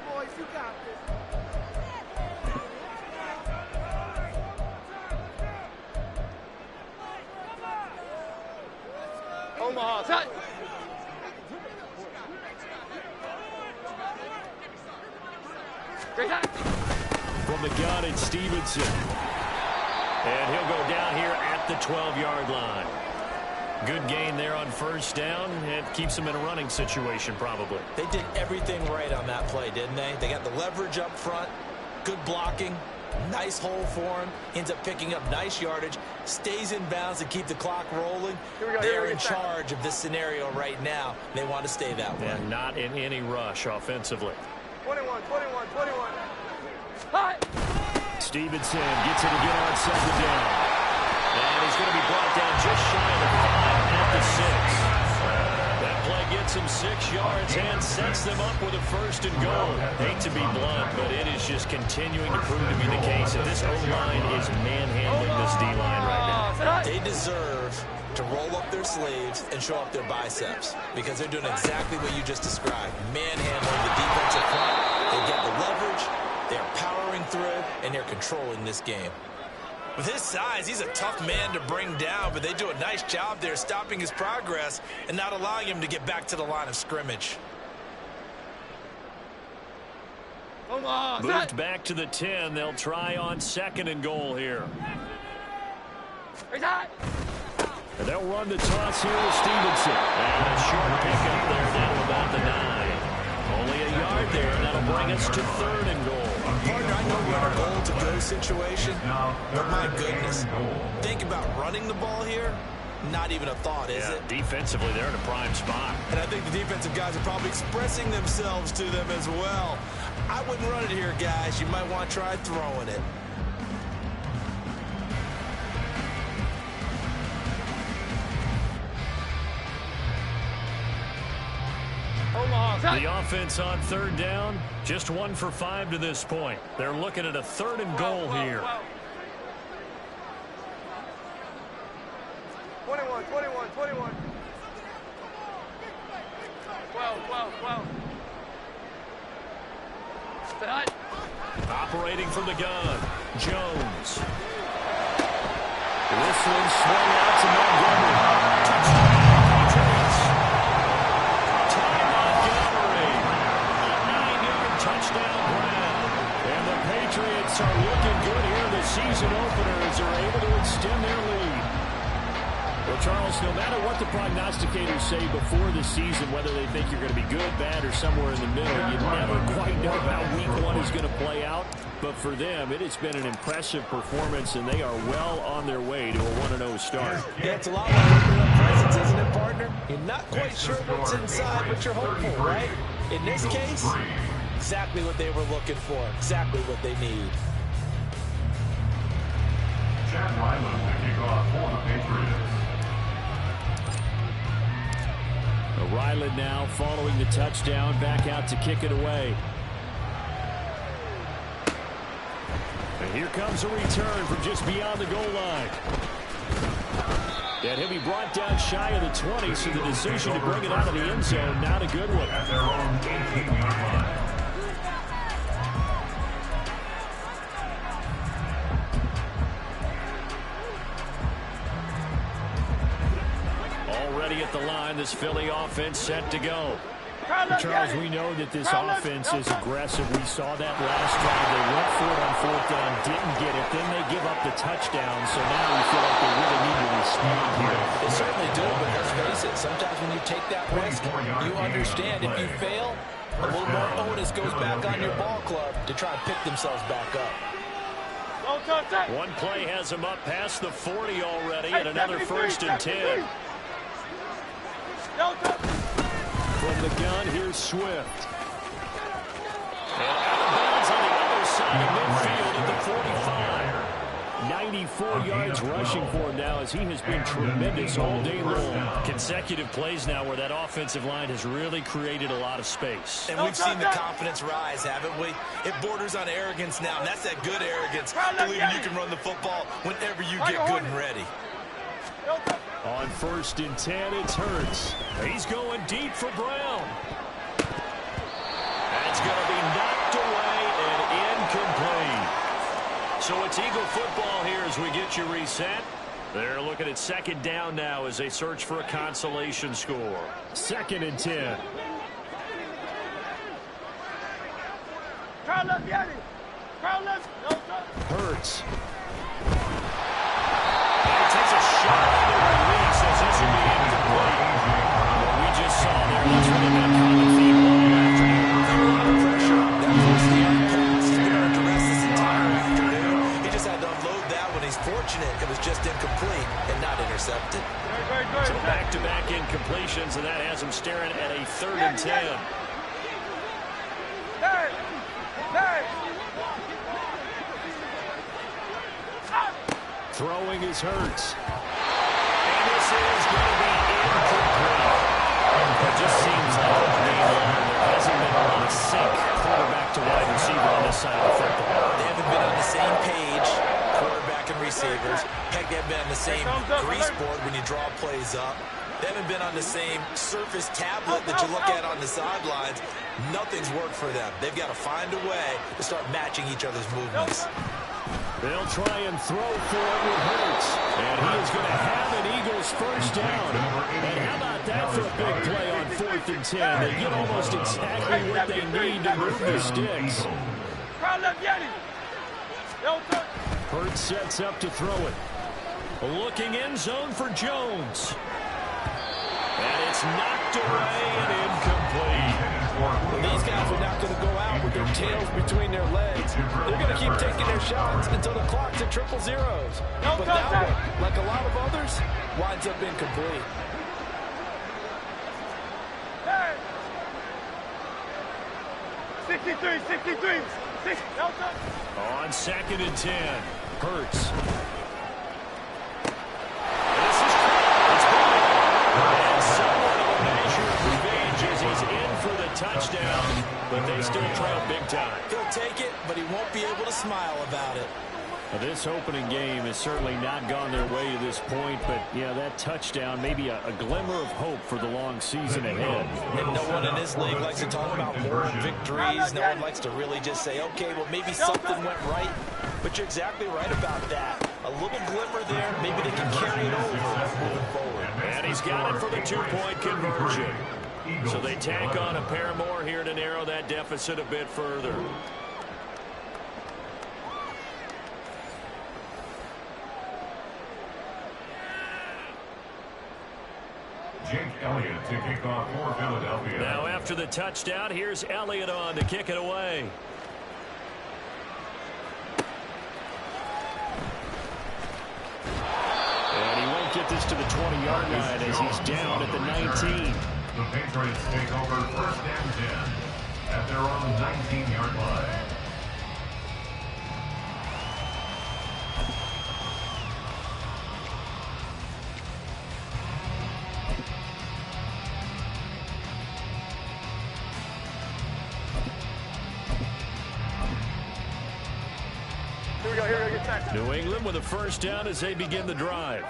Boys, you got this. Omaha, set. From the gun, it's Stevenson. And he'll go down here at the 12-yard line. Good gain there on first down. It keeps them in a running situation, probably. They did everything right on that play, didn't they? They got the leverage up front, good blocking, nice hole for him, ends up picking up nice yardage, stays in bounds to keep the clock rolling. They're in charge of this scenario right now. They want to stay that way. And not in any rush offensively. 21, 21, 21. Hot. Stevenson gets it again on second down. And he's going to be brought down just shy of the 5 at the 6. That play gets him 6 yards and sets them up with a first and goal. Hate to be blunt, but it is just continuing to prove to be the case that this O-line is manhandling this D-line right now. They deserve to roll up their sleeves and show up their biceps because they're doing exactly what you just described. Manhandling the defensive front. They get the leverage, they're powering through, and they're controlling this game. With his size, he's a tough man to bring down, but they do a nice job there stopping his progress and not allowing him to get back to the line of scrimmage. Moved back to the 10. They'll try on second and goal here. And they'll run the toss here with Stevenson. And a short pickup there down about the 9. Only a yard there, and that'll bring us to third and goal. Partner, I know we're in a goal-to-go situation, but my goodness, think about running the ball here. Not even a thought, is it? Defensively, they're in a prime spot. And I think the defensive guys are probably expressing themselves to them as well. I wouldn't run it here, guys. You might want to try throwing it. The offense on third down, just 1 for 5 to this point. They're looking at a third and goal here. 21, 21, 21. 12. Operating from the gun, Jones. This one swung out to Montgomery. Touchdown, Patriots. Ty Montgomery. A 9-yard touchdown grab. And the Patriots are looking good here in the season opener as they're able to extend their lead. Well, Charles, no matter what the prognosticators say before the season, whether they think you're going to be good, bad, or somewhere in the middle, you never quite know how week 1 is going to play out. But for them, it has been an impressive performance, and they are well on their way to a 1-0 start. Yeah, it's a lot like opening up presents, isn't it, partner? You're not quite sure what's inside, but you're hopeful, right? In this case, exactly what they were looking for, exactly what they need. Chad Ryland to kick off for the Patriots. Ryland now following the touchdown, back out to kick it away. And here comes a return from just beyond the goal line. And he'll be brought down shy of the 20, so the decision to bring it out of the end zone, not a good one. At their own 18-yard line. Already at the line, this Philly offense set to go. Charles, we know that this offense is aggressive. We saw that last drive. They went for it on fourth down, didn't get it. Then they give up the touchdown, so now we feel like they really need to respond here. They certainly do, but let's face it, sometimes when you take that risk, you understand if you fail, a little more onus goes back on your ball club to try and pick themselves back up. One play has them up past the 40 already, and another first and 10. From the gun, here's Swift. And out of bounds on the other side of midfield at the 45. 94 yards rushing for him now as he has been tremendous all day long. Consecutive plays now where that offensive line has really created a lot of space. And we've seen the confidence rise, haven't we? It borders on arrogance now, and that's that good arrogance, believing you can run the football whenever you get good and ready. On first and 10, it's Hurts. He's going deep for Brown. That's going to be knocked away and incomplete. So it's Eagle football here as we get you reset. They're looking at second down now as they search for a consolation score. 2nd and 10. Hurts. And he takes a shot on the release as this will be incomplete. What we just saw there, that's really been a common theme all afternoon. A lot of pressure. That first down pass has been under duress this entire afternoon. He just had to unload that when he's fortunate it was just incomplete and not intercepted. So back-to-back incompletions, and that has him staring at a 3rd and 10. Throwing is Hurts. And this is going to be incomplete. It just seems like a game line. There hasn't been a lot of sync quarterback to wide receiver on this side of the football. They haven't been on the same page, quarterback and receivers. Heck, they haven't been on the same grease board when you draw plays up. They haven't been on the same surface tablet that you look at on the sidelines. Nothing's worked for them. They've got to find a way to start matching each other's movements. They'll try and throw for it with Hurts. And he is going to have an Eagles first down. And how about that for a big play on 4th and 10? They get almost exactly what they need to move the sticks. Hurts sets up to throw it. Looking end zone for Jones. And it's knocked away and incomplete. Well, these guys are not going to go out with their tails between their legs. They're going to keep taking their shots until the clock's at 000. But that one, like a lot of others, winds up incomplete. Hey! 63. On 2nd and 10, Hurts. Touchdown, but they still trail big time. He'll take it, but he won't be able to smile about it. Now, this opening game has certainly not gone their way to this point, but yeah, that touchdown, maybe a glimmer of hope for the long season ahead. And no one in this league likes to talk about moral victories. No one likes to really just say, okay, well, maybe something went right. But you're exactly right about that. A little glimmer there, maybe they can carry it over moving forward. And he's got it for the 2-point conversion. So they tack on a pair more here to narrow that deficit a bit further. Jake Elliott to kick off for Philadelphia. Now after the touchdown, here's Elliott on to kick it away. And he won't get this to the 20-yard line as he's down at the 19. The Patriots take over 1st and 10 at their own 19-yard line. Here we go, get set. New England with a first down as they begin the drive.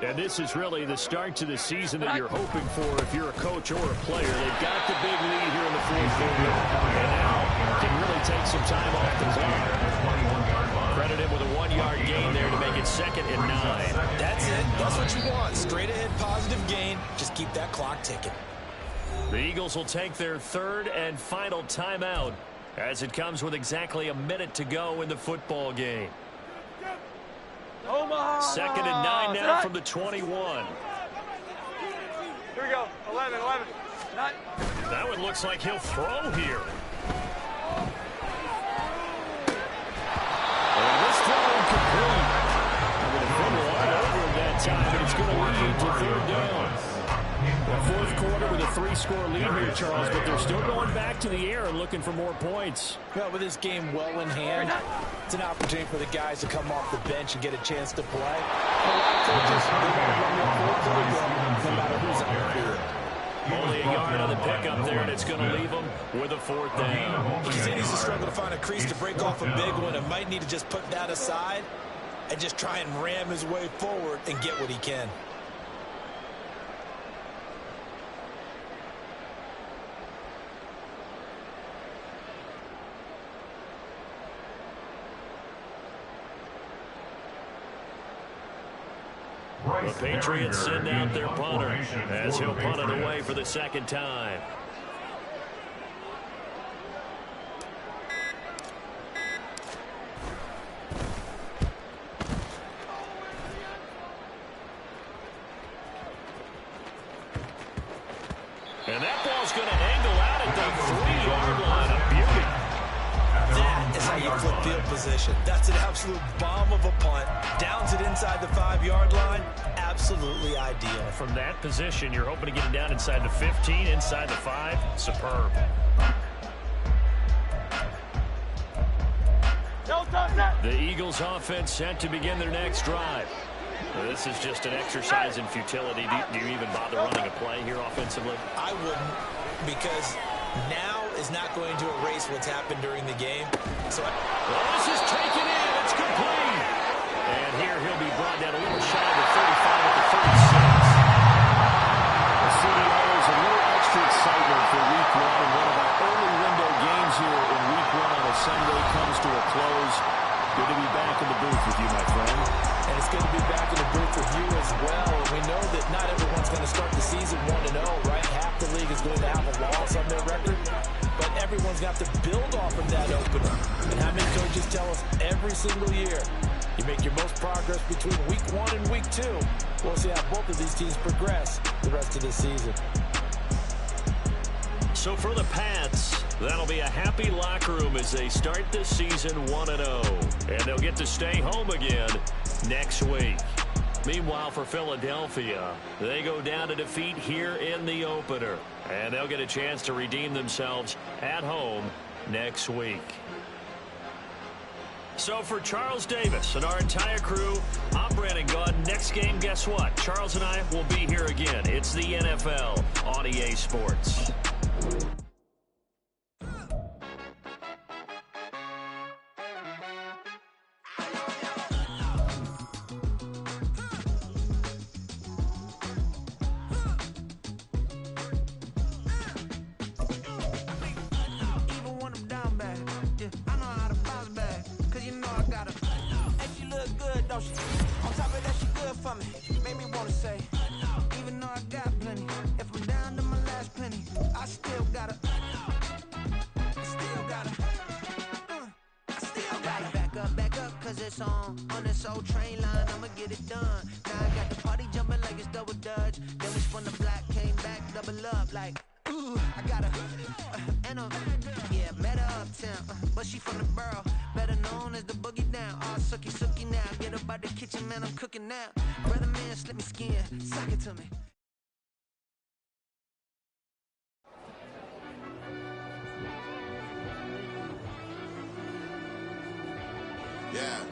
And this is really the start to the season that you're hoping for if you're a coach or a player. They've got the big lead here in the 4th quarter. And now can really take some time off the clock. Credit him with a 1-yard gain there to make it 2nd and 9. That's it. That's what you want. Straight ahead positive gain. Just keep that clock ticking. The Eagles will take their 3rd and final timeout as it comes with exactly a minute to go in the football game. Omaha. 2nd and 9 now from the 21. Here we go. 11. 9. That one looks like he'll throw here. And this throw incomplete. I'm going to fumble all over him that time, but it's going to lead to 3rd down. The 4th quarter with a 3-score lead here, Charles, but they're still going back to the air and looking for more points. Well, with this game well in hand, it's an opportunity for the guys to come off the bench and get a chance to play. A lot of coaches, they want to run their full playbook no matter who's on the field. Only a yard on the pickup there, and it's going to leave them with a 4th down. He continues to struggle to find a crease to break off a big one and might need to just put that aside and just try and ram his way forward and get what he can. The Patriots send out their punter as he'll punt it away for the second time. And that ball's going to angle out at the 3-yard line. A beauty. That is how you flip field position. That's an absolute bomb of a punt. Downs it inside the 5-yard line. Absolutely ideal. From that position, you're hoping to get it down inside the 15, inside the 5. Superb. The Eagles offense set to begin their next drive. This is just an exercise in futility. Do you even bother running a play here offensively? I wouldn't, because now is not going to erase what's happened during the game. So this is taken in. It's complete. And here he'll be brought down a little shy of the 35 at the 36. The CDO is a little extra excitement for Week 1 and one of our early window games here in Week 1 as Sunday comes to a close. Good to be back in the booth with you, my friend. And it's good to be back in the booth with you as well. We know that not everyone's going to start the season 1-0, right? Half the league is going to have a loss on their record. But everyone's got to build off of that opener. And how many coaches tell us every single year, you make your most progress between Week 1 and Week 2. We'll see how both of these teams progress the rest of the season. So for the Pats, that'll be a happy locker room as they start this season 1-0. And they'll get to stay home again next week. Meanwhile, for Philadelphia, they go down to defeat here in the opener. And they'll get a chance to redeem themselves at home next week. So for Charles Davis and our entire crew, I'm Brandon Gaudin. Next game, guess what? Charles and I will be here again. It's the NFL on EA Sports. On top of that, she good for me. Made me wanna say, even though I got plenty, if I'm down to my last penny, I still gotta back up, cause it's on this old train line, I'ma get it done. Now I got the party jumping like it's double dutch. Then we spun the block, came back, double up like, ooh, I got her, and yeah, met her uptown, but she from the borough, better known as the boogie down. All sookie now, get up out the kitchen, man, I'm cooking now. Brother man, slip me skin, sock it to me. Yeah.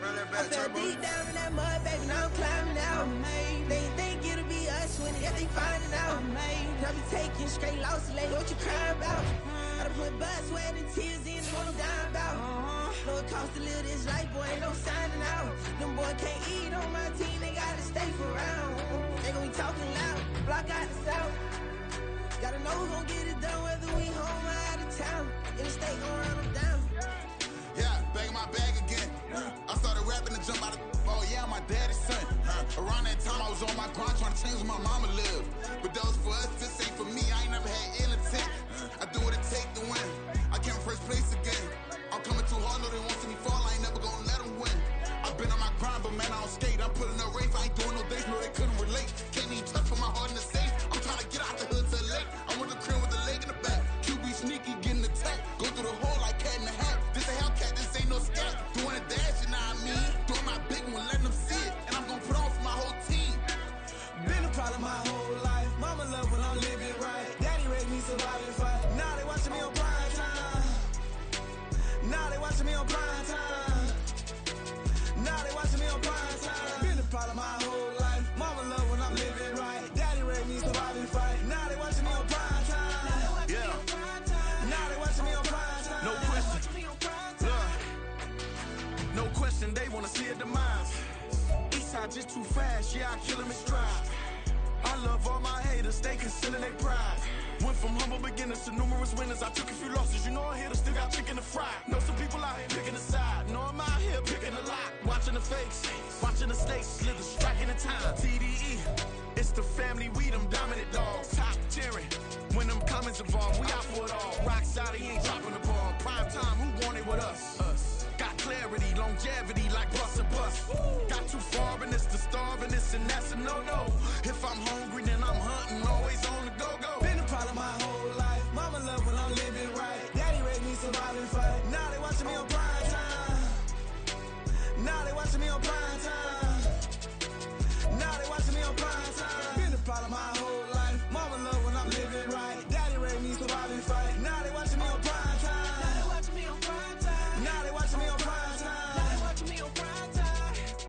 Run that back, Turbo. Deep down in that mud, baby, now I'm climbing out. They think it'll be us when they find it out. I'll be taking straight losses, like what you crying about? Gotta put blood, sweat, and tears in what I'm dying about. Know it costs to live this life, boy, ain't no signing out. Them boy can't eat on my team, they gotta stay for round. They gon' be talking loud, block out the south. Gotta know who gon' get it done, whether we home or out of town. In the state gon' run them down. Yeah, back in my bag again. I started rapping to jump out of, oh yeah, I'm my daddy's son. Around that time I was on my grind trying to change where my mama lived. But that was for us, this ain't for me, I ain't never had ill intent. I do what it take to win. I came first place again. I'm coming too hard, no they won't see me fall, I ain't never gonna let them win. I've been on my grind, but man I don't skate. I'm putting up race, I ain't doing no days, no they couldn't relate. Can't even touch for my heart in the safe. I'm trying to get out the hood to the lake. I'm with the crib with the leg in the back. QB sneaky, getting attacked. Go through the hole like cat in the hat. This a Hellcat, this ain't no scat. Doing a dash, you know what I mean? Doing my big one, letting them see it. And I'm gonna put on for my whole team. Been a problem my whole life. Mama love when I'm living right. Daddy raised me surviving fight. Now they watching me on prime time. Now they watching me on prime time. Now they watching me on prime time. Been a problem my whole life. Mama love when I'm living right. Daddy raised me surviving fight. Now they watching me on prime time. Yeah. Now they watching me on prime time. No question. Look. No question, they wanna see a demise. Eastside just too fast, yeah, I kill him in stride. I love all my haters, they consider they pride. Went from humble beginners to numerous winners. I took a few losses, you know I'm here to still got chicken to fry. Know some people out here picking a side. Know I'm out fakes. Watching the stakes slither, striking the time. TDE, it's the family, we them dominant dogs. Top tiering, when them comments involved, we out for it all. Rock solid, he ain't dropping the ball. Prime time, who want it with us? Got clarity, longevity, like bust and bust. Got too far, and it's the starving, this and that's a no-no. If I'm hungry, then I'm hunting, always on the go.